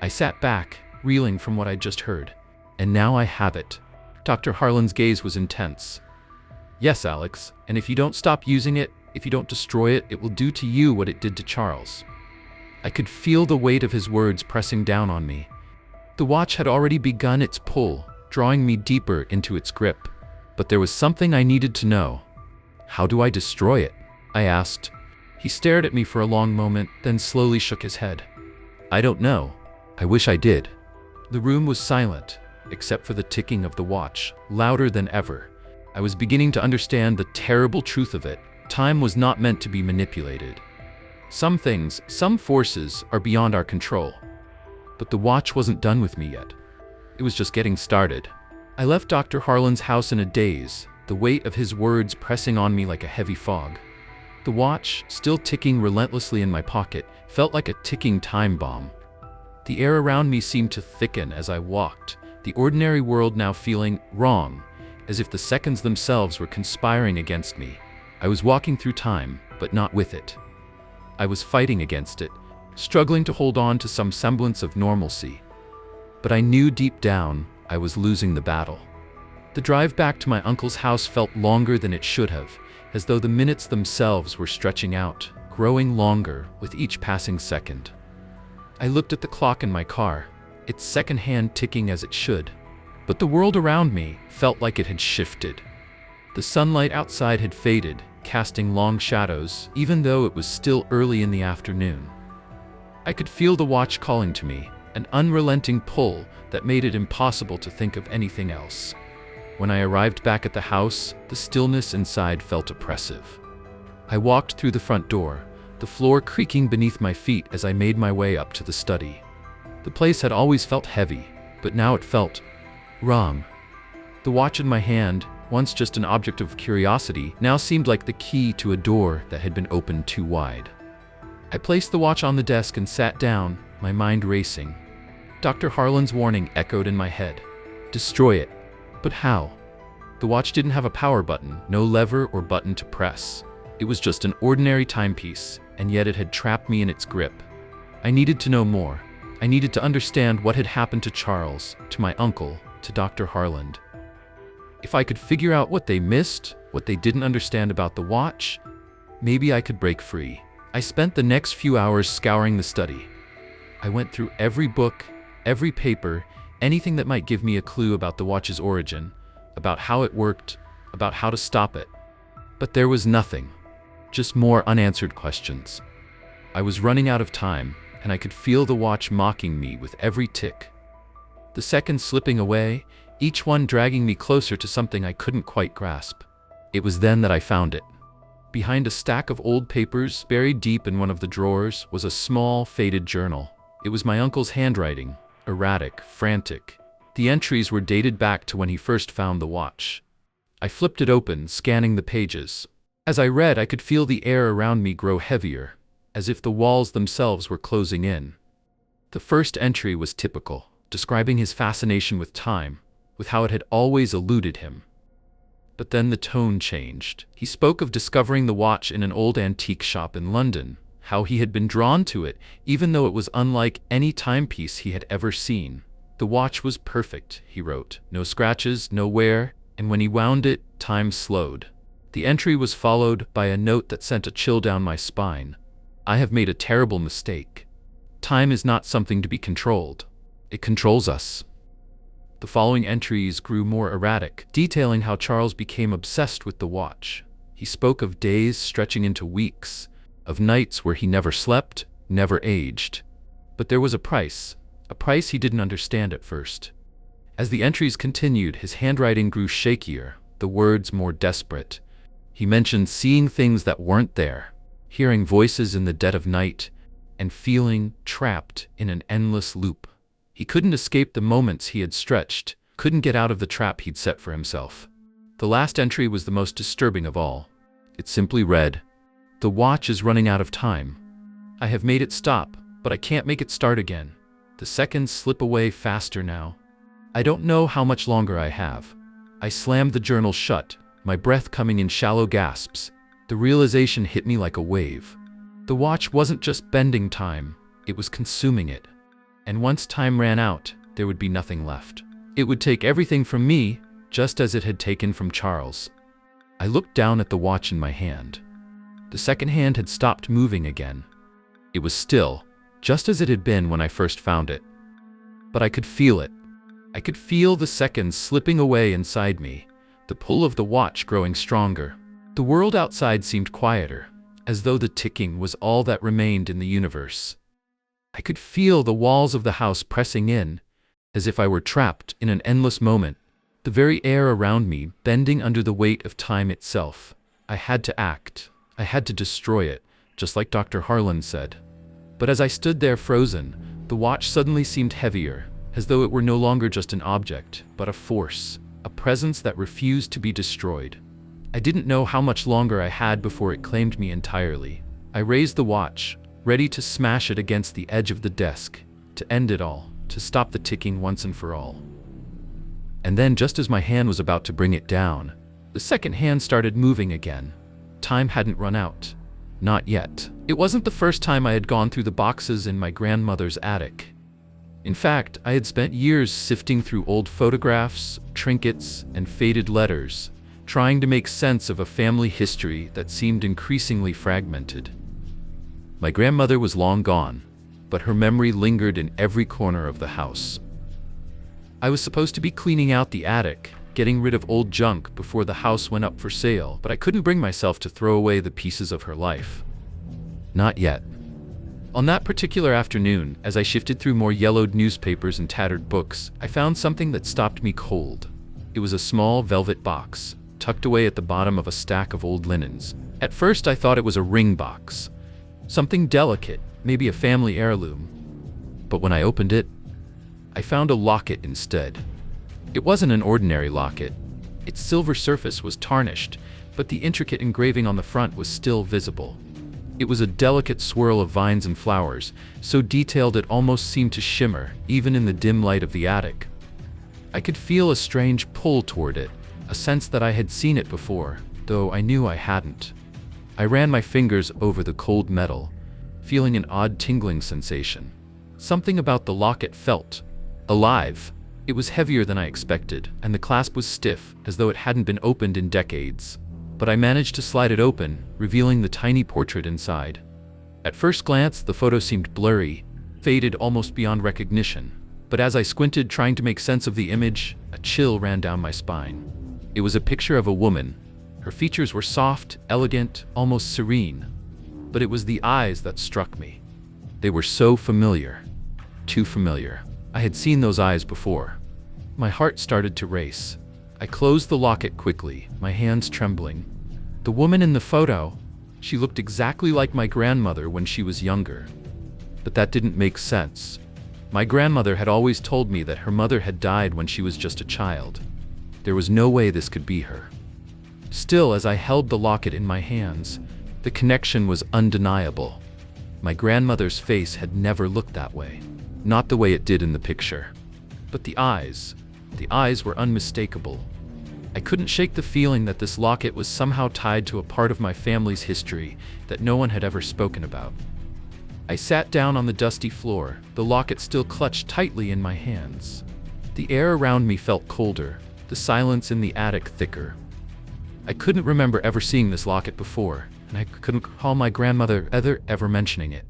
S1: I sat back, reeling from what I'd just heard. "And now I have it." Dr. Harland's gaze was intense. "Yes, Alex, and if you don't stop using it, if you don't destroy it, it will do to you what it did to Charles." I could feel the weight of his words pressing down on me. The watch had already begun its pull, drawing me deeper into its grip. But there was something I needed to know. "How do I destroy it?" I asked. He stared at me for a long moment, then slowly shook his head. "I don't know. I wish I did." The room was silent, except for the ticking of the watch, louder than ever. I was beginning to understand the terrible truth of it. Time was not meant to be manipulated. Some things, some forces, are beyond our control. But the watch wasn't done with me yet. It was just getting started. I left Dr. Harland's house in a daze, the weight of his words pressing on me like a heavy fog. The watch, still ticking relentlessly in my pocket, felt like a ticking time bomb. The air around me seemed to thicken as I walked, the ordinary world now feeling wrong, as if the seconds themselves were conspiring against me. I was walking through time, but not with it. I was fighting against it, struggling to hold on to some semblance of normalcy. But I knew deep down I was losing the battle. The drive back to my uncle's house felt longer than it should have, as though the minutes themselves were stretching out. growing longer with each passing second. I looked at the clock in my car, its second hand ticking as it should, but the world around me felt like it had shifted. The sunlight outside had faded, casting long shadows, even though it was still early in the afternoon. I could feel the watch calling to me, an unrelenting pull that made it impossible to think of anything else. When I arrived back at the house, the stillness inside felt oppressive. I walked through the front door, the floor creaking beneath my feet as I made my way up to the study. The place had always felt heavy, but now it felt wrong. The watch in my hand, once just an object of curiosity, now seemed like the key to a door that had been opened too wide. I placed the watch on the desk and sat down, my mind racing. Dr. Harlan's warning echoed in my head. Destroy it. But how? The watch didn't have a power button, no lever or button to press. It was just an ordinary timepiece, and yet it had trapped me in its grip. I needed to know more. I needed to understand what had happened to Charles, to my uncle, to Dr. Harlan. If I could figure out what they missed, what they didn't understand about the watch, maybe I could break free. I spent the next few hours scouring the study. I went through every book, every paper, anything that might give me a clue about the watch's origin, about how it worked, about how to stop it. But there was nothing, just more unanswered questions. I was running out of time, and I could feel the watch mocking me with every tick. The seconds slipping away, each one dragging me closer to something I couldn't quite grasp. It was then that I found it. Behind a stack of old papers, buried deep in one of the drawers, was a small, faded journal. It was my uncle's handwriting, erratic, frantic. The entries were dated back to when he first found the watch. I flipped it open, scanning the pages. As I read, I could feel the air around me grow heavier, as if the walls themselves were closing in. The first entry was typical, describing his fascination with time, with how it had always eluded him. But then the tone changed. He spoke of discovering the watch in an old antique shop in London, how he had been drawn to it, even though it was unlike any timepiece he had ever seen. The watch was perfect, he wrote. No scratches, no wear, and when he wound it, time slowed. The entry was followed by a note that sent a chill down my spine. I have made a terrible mistake. Time is not something to be controlled. It controls us. The following entries grew more erratic, detailing how Charles became obsessed with the watch. He spoke of days stretching into weeks, of nights where he never slept, never aged. But there was a price he didn't understand at first. As the entries continued, his handwriting grew shakier, the words more desperate. He mentioned seeing things that weren't there, hearing voices in the dead of night, and feeling trapped in an endless loop. He couldn't escape the moments he had stretched, couldn't get out of the trap he'd set for himself. The last entry was the most disturbing of all. It simply read, "The watch is running out of time. I have made it stop, but I can't make it start again. The seconds slip away faster now. I don't know how much longer I have." I slammed the journal shut, my breath coming in shallow gasps. The realization hit me like a wave. The watch wasn't just bending time, it was consuming it. And once time ran out, there would be nothing left. It would take everything from me, just as it had taken from Charles. I looked down at the watch in my hand. The second hand had stopped moving again. It was still, just as it had been when I first found it. But I could feel it. I could feel the seconds slipping away inside me, the pull of the watch growing stronger. The world outside seemed quieter, as though the ticking was all that remained in the universe. I could feel the walls of the house pressing in, as if I were trapped in an endless moment, the very air around me bending under the weight of time itself. I had to act. I had to destroy it, just like Dr. Harlan said. But as I stood there frozen, the watch suddenly seemed heavier, as though it were no longer just an object, but a force, a presence that refused to be destroyed. I didn't know how much longer I had before it claimed me entirely. I raised the watch, ready to smash it against the edge of the desk, to end it all, to stop the ticking once and for all. And then, just as my hand was about to bring it down, the second hand started moving again. Time hadn't run out. Not yet. It wasn't the first time I had gone through the boxes in my grandmother's attic. In fact, I had spent years sifting through old photographs, trinkets, and faded letters, trying to make sense of a family history that seemed increasingly fragmented. My grandmother was long gone, but her memory lingered in every corner of the house. I was supposed to be cleaning out the attic, getting rid of old junk before the house went up for sale, but I couldn't bring myself to throw away the pieces of her life. Not yet. On that particular afternoon, as I shifted through more yellowed newspapers and tattered books, I found something that stopped me cold. It was a small velvet box, tucked away at the bottom of a stack of old linens. At first I thought it was a ring box. Something delicate, maybe a family heirloom. But when I opened it, I found a locket instead. It wasn't an ordinary locket. Its silver surface was tarnished, but the intricate engraving on the front was still visible. It was a delicate swirl of vines and flowers, so detailed it almost seemed to shimmer, even in the dim light of the attic. I could feel a strange pull toward it, a sense that I had seen it before, though I knew I hadn't. I ran my fingers over the cold metal, feeling an odd tingling sensation. Something about the locket felt alive. It was heavier than I expected, and the clasp was stiff, as though it hadn't been opened in decades. But I managed to slide it open, revealing the tiny portrait inside. At first glance, the photo seemed blurry, faded almost beyond recognition. But as I squinted, trying to make sense of the image, a chill ran down my spine. It was a picture of a woman. Her features were soft, elegant, almost serene. But it was the eyes that struck me. They were so familiar. Too familiar. I had seen those eyes before. My heart started to race. I closed the locket quickly, my hands trembling. The woman in the photo, she looked exactly like my grandmother when she was younger. But that didn't make sense. My grandmother had always told me that her mother had died when she was just a child. There was no way this could be her. Still, as I held the locket in my hands, the connection was undeniable. My grandmother's face had never looked that way. Not the way it did in the picture. But the eyes were unmistakable. I couldn't shake the feeling that this locket was somehow tied to a part of my family's history that no one had ever spoken about. I sat down on the dusty floor, the locket still clutched tightly in my hands. The air around me felt colder, the silence in the attic thicker. I couldn't remember ever seeing this locket before, and I couldn't recall my grandmother ever mentioning it.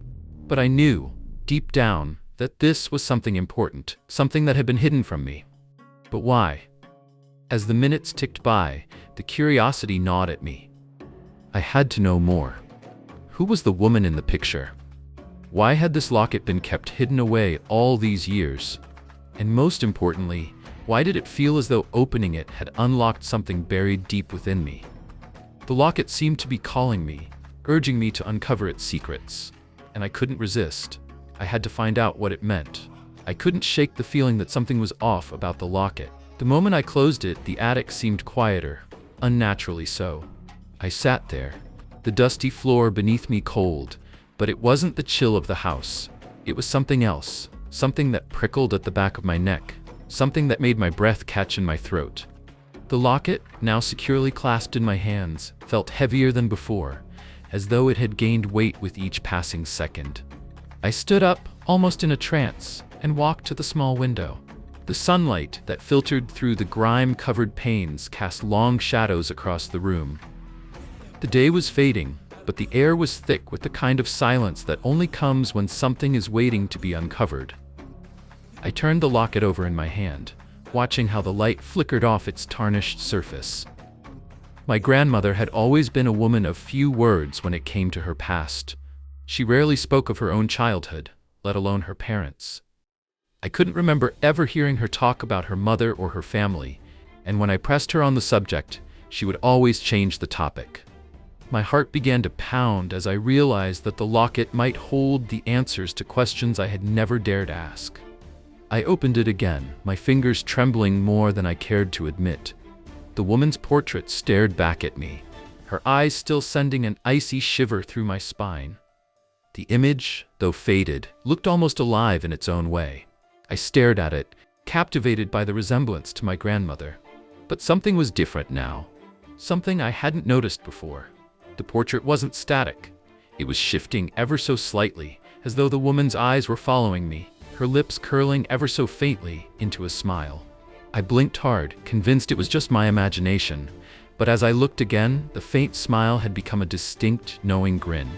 S1: But I knew, deep down, that this was something important, something that had been hidden from me. But why? As the minutes ticked by, the curiosity gnawed at me. I had to know more. Who was the woman in the picture? Why had this locket been kept hidden away all these years? And most importantly, why did it feel as though opening it had unlocked something buried deep within me? The locket seemed to be calling me, urging me to uncover its secrets. And I couldn't resist. I had to find out what it meant. I couldn't shake the feeling that something was off about the locket. The moment I closed it, the attic seemed quieter, unnaturally so. I sat there, the dusty floor beneath me cold, but it wasn't the chill of the house. It was something else, something that prickled at the back of my neck, something that made my breath catch in my throat. The locket, now securely clasped in my hands, felt heavier than before, as though it had gained weight with each passing second. I stood up, almost in a trance, and walked to the small window. The sunlight that filtered through the grime-covered panes cast long shadows across the room. The day was fading, but the air was thick with the kind of silence that only comes when something is waiting to be uncovered. I turned the locket over in my hand, watching how the light flickered off its tarnished surface. My grandmother had always been a woman of few words when it came to her past. She rarely spoke of her own childhood, let alone her parents. I couldn't remember ever hearing her talk about her mother or her family, and when I pressed her on the subject, she would always change the topic. My heart began to pound as I realized that the locket might hold the answers to questions I had never dared ask. I opened it again, my fingers trembling more than I cared to admit. The woman's portrait stared back at me, her eyes still sending an icy shiver through my spine. The image, though faded, looked almost alive in its own way. I stared at it, captivated by the resemblance to my grandmother. But something was different now, something I hadn't noticed before. The portrait wasn't static. It was shifting ever so slightly, as though the woman's eyes were following me, her lips curling ever so faintly into a smile. I blinked hard, convinced it was just my imagination, but as I looked again, the faint smile had become a distinct, knowing grin.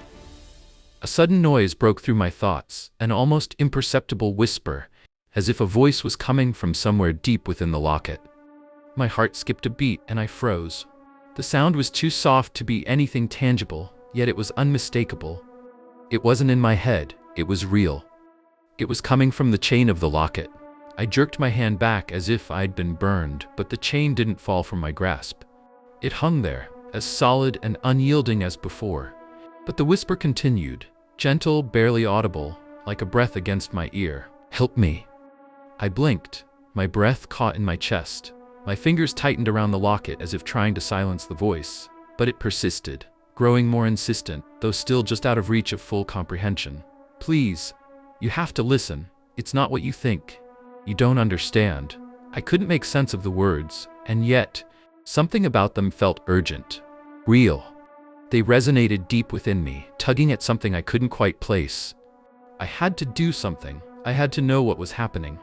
S1: A sudden noise broke through my thoughts, an almost imperceptible whisper, as if a voice was coming from somewhere deep within the locket. My heart skipped a beat and I froze. The sound was too soft to be anything tangible, yet it was unmistakable. It wasn't in my head, it was real. It was coming from the chain of the locket. I jerked my hand back as if I'd been burned, but the chain didn't fall from my grasp. It hung there, as solid and unyielding as before. But the whisper continued, gentle, barely audible, like a breath against my ear. "Help me." I blinked, my breath caught in my chest. My fingers tightened around the locket as if trying to silence the voice, but it persisted, growing more insistent, though still just out of reach of full comprehension. "Please, you have to listen. It's not what you think. You don't understand." I couldn't make sense of the words, and yet, something about them felt urgent, real. They resonated deep within me, tugging at something I couldn't quite place. I had to do something. I had to know what was happening.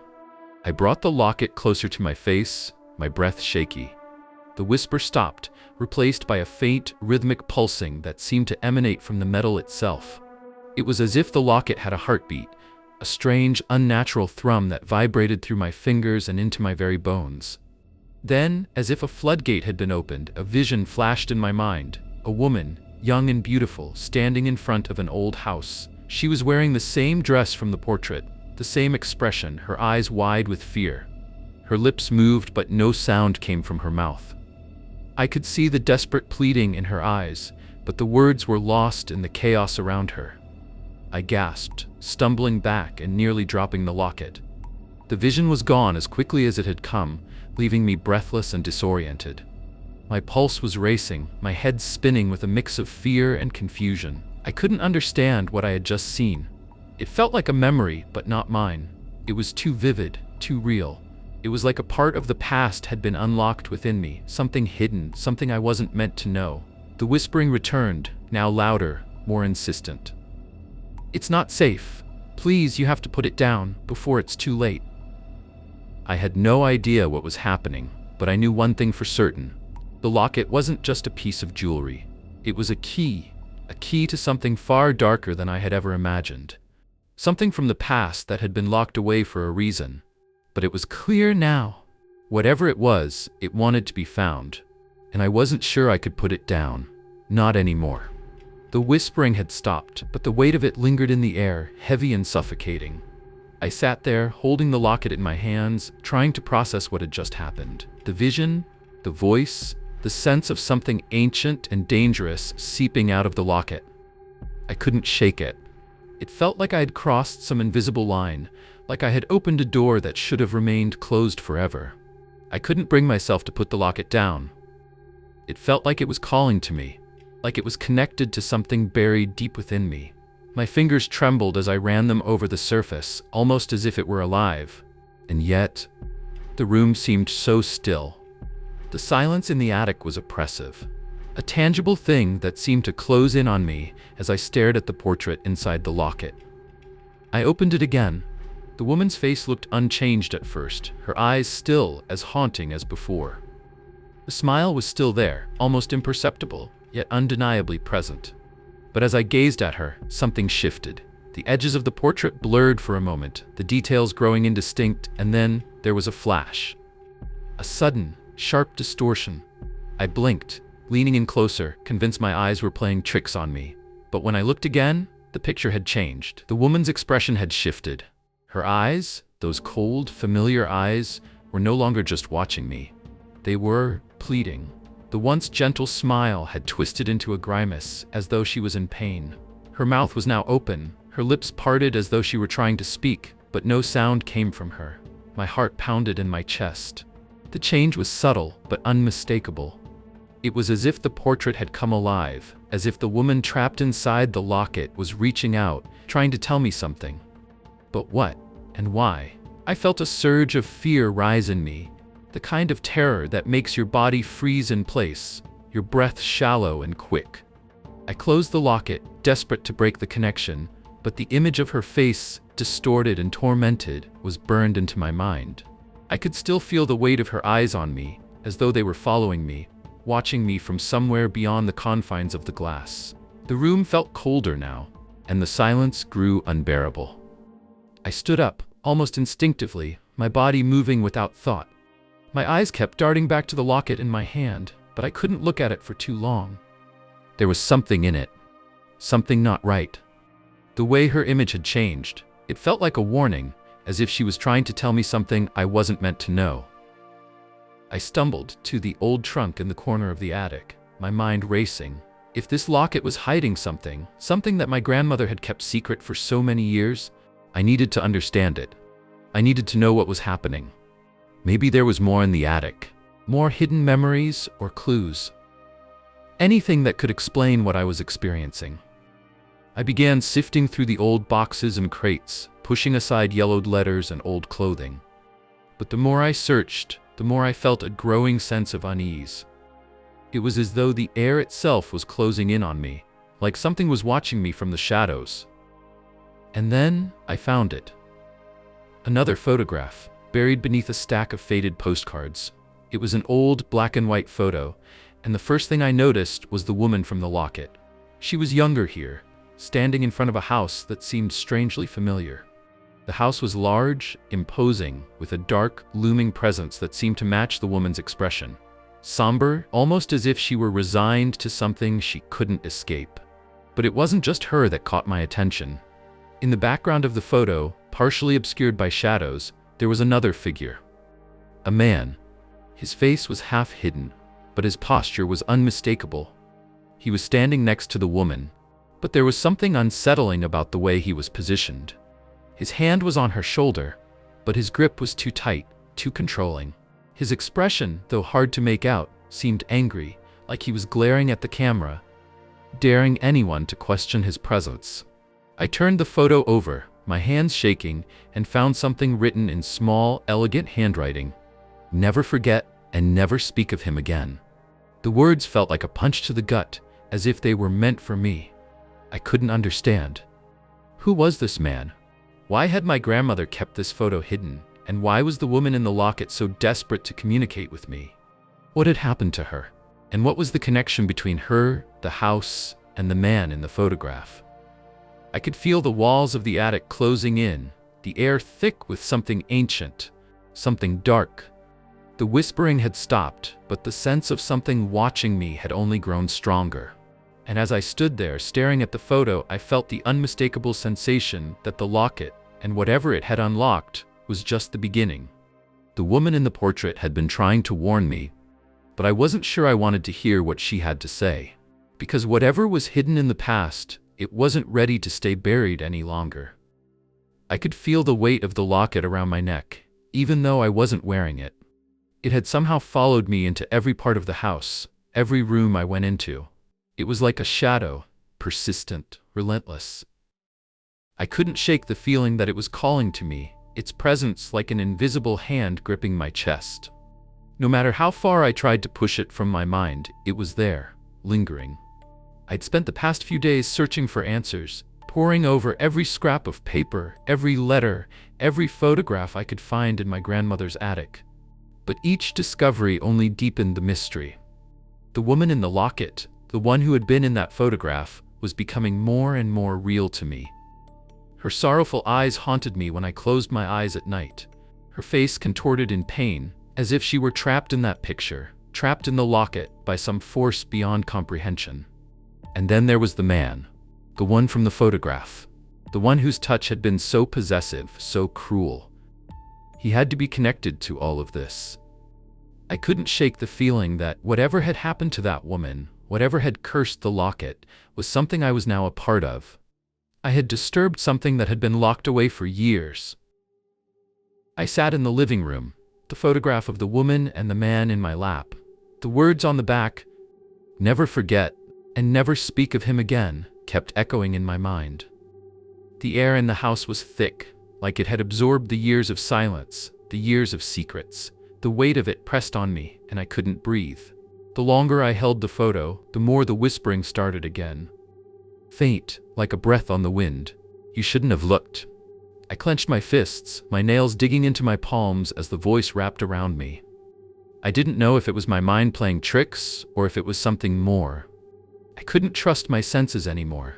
S1: I brought the locket closer to my face, my breath shaky. The whisper stopped, replaced by a faint, rhythmic pulsing that seemed to emanate from the metal itself. It was as if the locket had a heartbeat, a strange, unnatural thrum that vibrated through my fingers and into my very bones. Then, as if a floodgate had been opened, a vision flashed in my mind. A woman, young and beautiful, standing in front of an old house. She was wearing the same dress from the portrait, the same expression, her eyes wide with fear. Her lips moved, but no sound came from her mouth. I could see the desperate pleading in her eyes, but the words were lost in the chaos around her. I gasped, stumbling back and nearly dropping the locket. The vision was gone as quickly as it had come, leaving me breathless and disoriented. My pulse was racing, my head spinning with a mix of fear and confusion. I couldn't understand what I had just seen. It felt like a memory, but not mine. It was too vivid, too real. It was like a part of the past had been unlocked within me, something hidden, something I wasn't meant to know. The whispering returned, now louder, more insistent. "It's not safe. Please, you have to put it down, before it's too late." I had no idea what was happening, but I knew one thing for certain. The locket wasn't just a piece of jewelry. It was a key to something far darker than I had ever imagined. Something from the past that had been locked away for a reason. But it was clear now. Whatever it was, it wanted to be found. And I wasn't sure I could put it down. Not anymore. The whispering had stopped, but the weight of it lingered in the air, heavy and suffocating. I sat there, holding the locket in my hands, trying to process what had just happened. The vision, the voice, the sense of something ancient and dangerous seeping out of the locket. I couldn't shake it. It felt like I had crossed some invisible line, like I had opened a door that should have remained closed forever. I couldn't bring myself to put the locket down. It felt like it was calling to me, like it was connected to something buried deep within me. My fingers trembled as I ran them over the surface, almost as if it were alive. And yet, the room seemed so still. The silence in the attic was oppressive. A tangible thing that seemed to close in on me as I stared at the portrait inside the locket. I opened it again. The woman's face looked unchanged at first, her eyes still as haunting as before. The smile was still there, almost imperceptible, yet undeniably present. But as I gazed at her, something shifted. The edges of the portrait blurred for a moment, the details growing indistinct, and then there was a flash. A sudden, sharp distortion. I blinked, leaning in closer, convinced my eyes were playing tricks on me. But when I looked again, the picture had changed. The woman's expression had shifted. Her eyes, those cold, familiar eyes, were no longer just watching me. They were pleading. The once gentle smile had twisted into a grimace, as though she was in pain. Her mouth was now open, her lips parted as though she were trying to speak, but no sound came from her. My heart pounded in my chest. The change was subtle, but unmistakable. It was as if the portrait had come alive, as if the woman trapped inside the locket was reaching out, trying to tell me something. But what, and why? I felt a surge of fear rise in me, the kind of terror that makes your body freeze in place, your breath shallow and quick. I closed the locket, desperate to break the connection, but the image of her face, distorted and tormented, was burned into my mind. I could still feel the weight of her eyes on me, as though they were following me, watching me from somewhere beyond the confines of the glass. The room felt colder now. and the silence grew unbearable. I stood up, almost instinctively, my body moving without thought. My eyes kept darting back to the locket in my hand, but I couldn't look at it for too long. There was something in it. Something not right. The way her image had changed, it felt like a warning, as if she was trying to tell me something I wasn't meant to know. I stumbled to the old trunk in the corner of the attic, my mind racing. If this locket was hiding something that my grandmother had kept secret for so many years, I needed to understand it. I needed to know what was happening. Maybe there was more in the attic, more hidden memories or clues. Anything that could explain what I was experiencing. I began sifting through the old boxes and crates, pushing aside yellowed letters and old clothing. But the more I searched, the more I felt a growing sense of unease. It was as though the air itself was closing in on me, like something was watching me from the shadows. And then I found it. Another photograph, buried beneath a stack of faded postcards. It was an old black and white photo, and the first thing I noticed was the woman from the locket. She was younger here, standing in front of a house that seemed strangely familiar. The house was large, imposing, with a dark, looming presence that seemed to match the woman's expression. Somber, almost as if she were resigned to something she couldn't escape. But it wasn't just her that caught my attention. In the background of the photo, partially obscured by shadows, there was another figure. A man. His face was half hidden, but his posture was unmistakable. He was standing next to the woman, but there was something unsettling about the way he was positioned. His hand was on her shoulder, but his grip was too tight, too controlling. His expression, though hard to make out, seemed angry, like he was glaring at the camera, daring anyone to question his presence. I turned the photo over, my hands shaking, and found something written in small, elegant handwriting. Never forget and never speak of him again. The words felt like a punch to the gut, as if they were meant for me. I couldn't understand. Who was this man? Why had my grandmother kept this photo hidden, and why was the woman in the locket so desperate to communicate with me? What had happened to her? And what was the connection between her, the house, and the man in the photograph? I could feel the walls of the attic closing in, the air thick with something ancient, something dark. The whispering had stopped, but the sense of something watching me had only grown stronger. And as I stood there staring at the photo, I felt the unmistakable sensation that the locket, and whatever it had unlocked, was just the beginning. The woman in the portrait had been trying to warn me, but I wasn't sure I wanted to hear what she had to say. Because whatever was hidden in the past, it wasn't ready to stay buried any longer. I could feel the weight of the locket around my neck, even though I wasn't wearing it. It had somehow followed me into every part of the house, every room I went into. It was like a shadow, persistent, relentless. I couldn't shake the feeling that it was calling to me, its presence like an invisible hand gripping my chest. No matter how far I tried to push it from my mind, it was there, lingering. I'd spent the past few days searching for answers, poring over every scrap of paper, every letter, every photograph I could find in my grandmother's attic. But each discovery only deepened the mystery. The woman in the locket, the one who had been in that photograph, was becoming more and more real to me. Her sorrowful eyes haunted me when I closed my eyes at night, her face contorted in pain, as if she were trapped in that picture, trapped in the locket by some force beyond comprehension. And then there was the man, the one from the photograph, the one whose touch had been so possessive, so cruel. He had to be connected to all of this. I couldn't shake the feeling that whatever had happened to that woman, whatever had cursed the locket, was something I was now a part of. I had disturbed something that had been locked away for years. I sat in the living room, the photograph of the woman and the man in my lap. The words on the back, "Never forget and never speak of him again," kept echoing in my mind. The air in the house was thick, like it had absorbed the years of silence, the years of secrets. The weight of it pressed on me, and I couldn't breathe. The longer I held the photo, the more the whispering started again. Faint, like a breath on the wind. "You shouldn't have looked." I clenched my fists, my nails digging into my palms as the voice wrapped around me. I didn't know if it was my mind playing tricks, or if it was something more. I couldn't trust my senses anymore.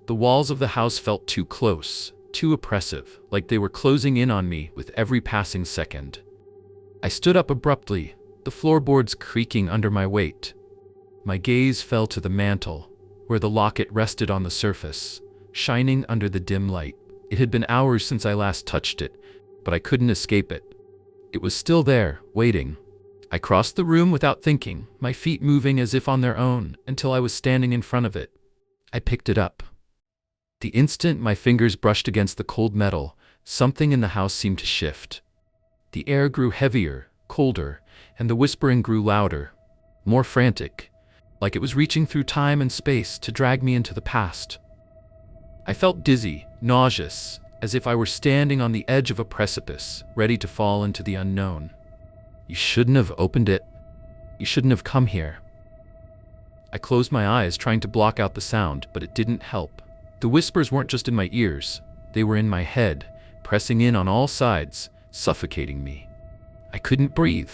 S1: The walls of the house felt too close, too oppressive, like they were closing in on me with every passing second. I stood up abruptly, the floorboards creaking under my weight. My gaze fell to the mantel, where the locket rested on the surface, shining under the dim light. It had been hours since I last touched it, but I couldn't escape it. It was still there, waiting. I crossed the room without thinking, my feet moving as if on their own, until I was standing in front of it. I picked it up. The instant my fingers brushed against the cold metal, something in the house seemed to shift. The air grew heavier, colder, and the whispering grew louder, more frantic, like it was reaching through time and space to drag me into the past. I felt dizzy, nauseous, as if I were standing on the edge of a precipice, ready to fall into the unknown. You shouldn't have opened it. You shouldn't have come here. I closed my eyes, trying to block out the sound, but it didn't help. The whispers weren't just in my ears, they were in my head, pressing in on all sides, suffocating me. I couldn't breathe.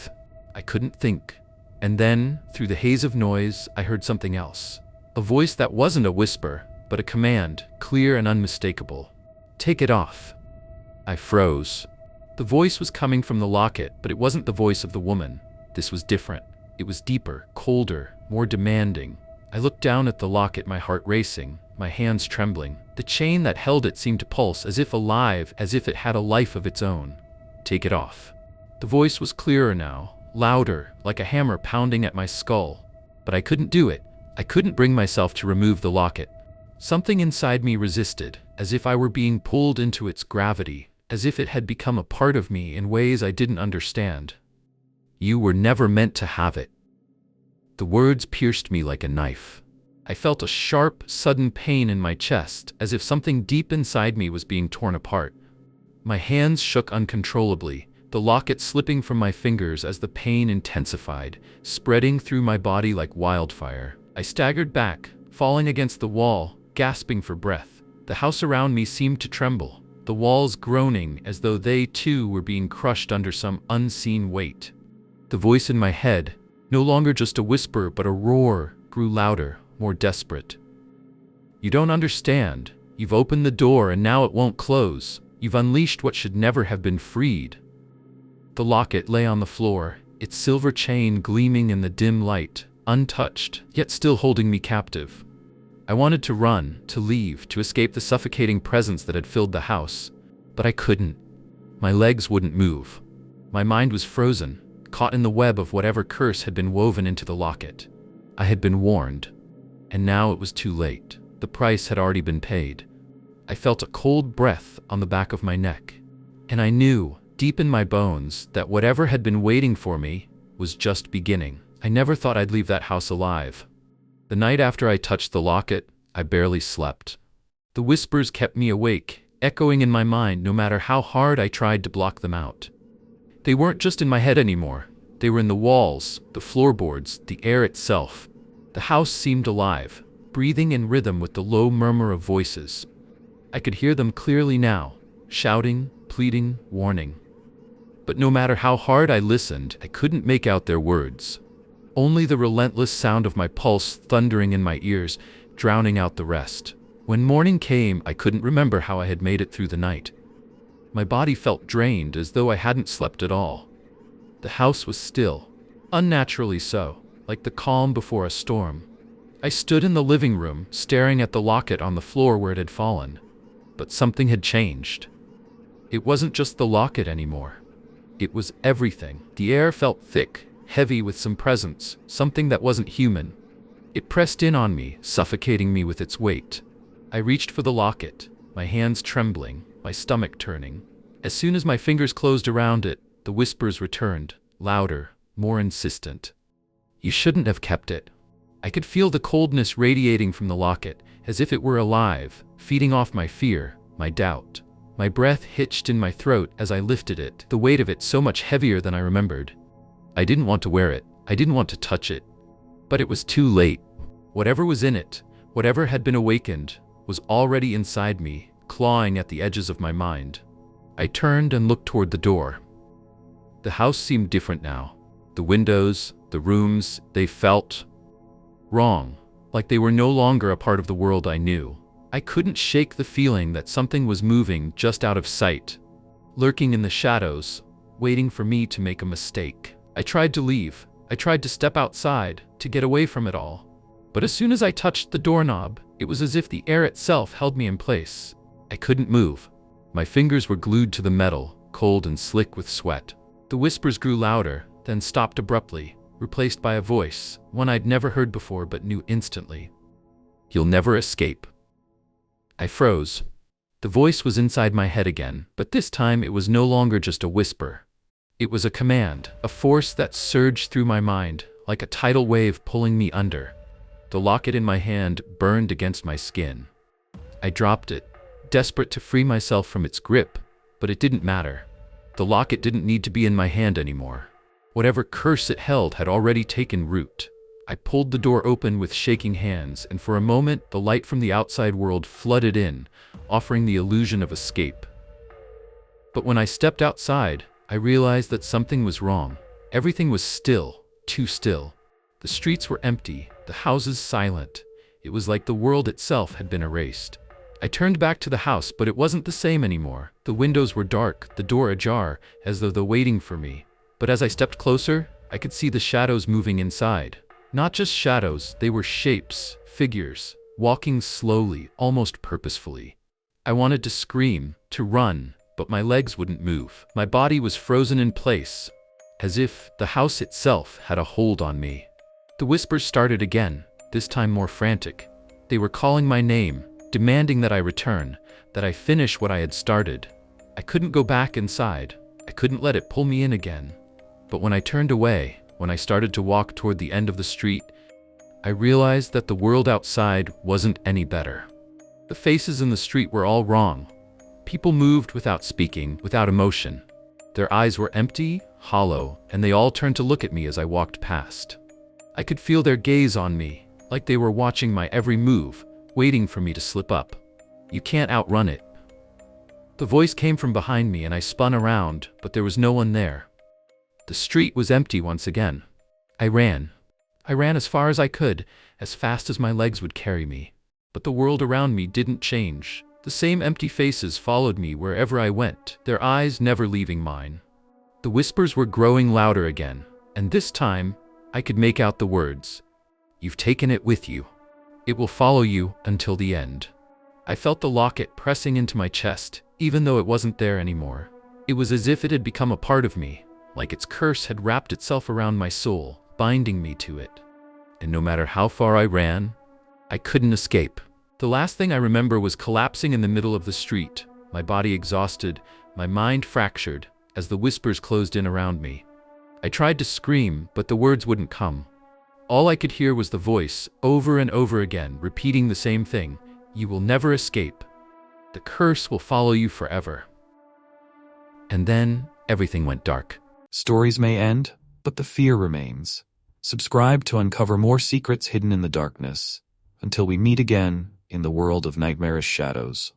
S1: I couldn't think. And then, through the haze of noise, I heard something else. A voice that wasn't a whisper, but a command, clear and unmistakable. Take it off. I froze. The voice was coming from the locket, but it wasn't the voice of the woman. This was different. It was deeper, colder, more demanding. I looked down at the locket, my heart racing, my hands trembling. The chain that held it seemed to pulse, as if alive, as if it had a life of its own. Take it off. The voice was clearer now, louder, like a hammer pounding at my skull. But I couldn't do it. I couldn't bring myself to remove the locket. Something inside me resisted, as if I were being pulled into its gravity, as if it had become a part of me in ways I didn't understand. You were never meant to have it. The words pierced me like a knife. I felt a sharp, sudden pain in my chest, as if something deep inside me was being torn apart. My hands shook uncontrollably, the locket slipping from my fingers as the pain intensified, spreading through my body like wildfire. I staggered back, falling against the wall, gasping for breath. The house around me seemed to tremble, the walls groaning as though they too were being crushed under some unseen weight. The voice in my head, no longer just a whisper but a roar, grew louder, more desperate. You don't understand. You've opened the door and now it won't close. You've unleashed what should never have been freed. The locket lay on the floor, its silver chain gleaming in the dim light, untouched, yet still holding me captive. I wanted to run, to leave, to escape the suffocating presence that had filled the house, but I couldn't. My legs wouldn't move. My mind was frozen, caught in the web of whatever curse had been woven into the locket. I had been warned, and now it was too late. The price had already been paid. I felt a cold breath on the back of my neck, and I knew, deep in my bones, that whatever had been waiting for me was just beginning. I never thought I'd leave that house alive. The night after I touched the locket, I barely slept. The whispers kept me awake, echoing in my mind no matter how hard I tried to block them out. They weren't just in my head anymore. They were in the walls, the floorboards, the air itself. The house seemed alive, breathing in rhythm with the low murmur of voices. I could hear them clearly now, shouting, pleading, warning. But no matter how hard I listened, I couldn't make out their words. Only the relentless sound of my pulse thundering in my ears, drowning out the rest. When morning came, I couldn't remember how I had made it through the night. My body felt drained, as though I hadn't slept at all. The house was still, unnaturally so, like the calm before a storm. I stood in the living room, staring at the locket on the floor where it had fallen. But something had changed. It wasn't just the locket anymore. It was everything. The air felt thick, heavy with some presence, something that wasn't human. It pressed in on me, suffocating me with its weight. I reached for the locket, my hands trembling, my stomach turning. As soon as my fingers closed around it, the whispers returned, louder, more insistent. You shouldn't have kept it. I could feel the coldness radiating from the locket, as if it were alive, feeding off my fear, my doubt. My breath hitched in my throat as I lifted it, the weight of it so much heavier than I remembered. I didn't want to wear it. I didn't want to touch it. But it was too late. Whatever was in it, whatever had been awakened, was already inside me, clawing at the edges of my mind. I turned and looked toward the door. The house seemed different now. The windows, the rooms, they felt wrong, like they were no longer a part of the world I knew. I couldn't shake the feeling that something was moving just out of sight, lurking in the shadows, waiting for me to make a mistake. I tried to leave. I tried to step outside, to get away from it all. But as soon as I touched the doorknob, it was as if the air itself held me in place. I couldn't move. My fingers were glued to the metal, cold and slick with sweat. The whispers grew louder, then stopped abruptly, replaced by a voice, one I'd never heard before but knew instantly. "You'll never escape." I froze. The voice was inside my head again, but this time it was no longer just a whisper. It was a command, a force that surged through my mind, like a tidal wave pulling me under. The locket in my hand burned against my skin. I dropped it, desperate to free myself from its grip, but it didn't matter. The locket didn't need to be in my hand anymore. Whatever curse it held had already taken root. I pulled the door open with shaking hands, and for a moment the light from the outside world flooded in, offering the illusion of escape. But when I stepped outside, I realized that something was wrong. Everything was still, too still. The streets were empty, the houses silent. It was like the world itself had been erased. I turned back to the house, but it wasn't the same anymore. The windows were dark, the door ajar, as though they're waiting for me. But as I stepped closer, I could see the shadows moving inside. Not just shadows, they were shapes, figures, walking slowly, almost purposefully. I wanted to scream, to run, but my legs wouldn't move. My body was frozen in place, as if the house itself had a hold on me. The whispers started again, this time more frantic. They were calling my name, demanding that I return, that I finish what I had started. I couldn't go back inside. I couldn't let it pull me in again. But when I turned away, when I started to walk toward the end of the street, I realized that the world outside wasn't any better. The faces in the street were all wrong. People moved without speaking, without emotion. Their eyes were empty, hollow, and they all turned to look at me as I walked past. I could feel their gaze on me, like they were watching my every move, waiting for me to slip up. "You can't outrun it." The voice came from behind me and I spun around, but there was no one there. The street was empty once again. I ran. I ran as far as I could, as fast as my legs would carry me. But the world around me didn't change. The same empty faces followed me wherever I went, their eyes never leaving mine. The whispers were growing louder again, and this time I could make out the words, "You've taken it with you. It will follow you until the end." I felt the locket pressing into my chest, even though it wasn't there anymore. It was as if it had become a part of me, like its curse had wrapped itself around my soul, binding me to it. And no matter how far I ran, I couldn't escape. The last thing I remember was collapsing in the middle of the street, my body exhausted, my mind fractured, as the whispers closed in around me. I tried to scream, but the words wouldn't come. All I could hear was the voice, over and over again, repeating the same thing: "You will never escape. The curse will follow you forever." And then, everything went dark.
S2: Stories may end, but the fear remains. Subscribe to uncover more secrets hidden in the darkness. Until we meet again in the world of nightmarish shadows.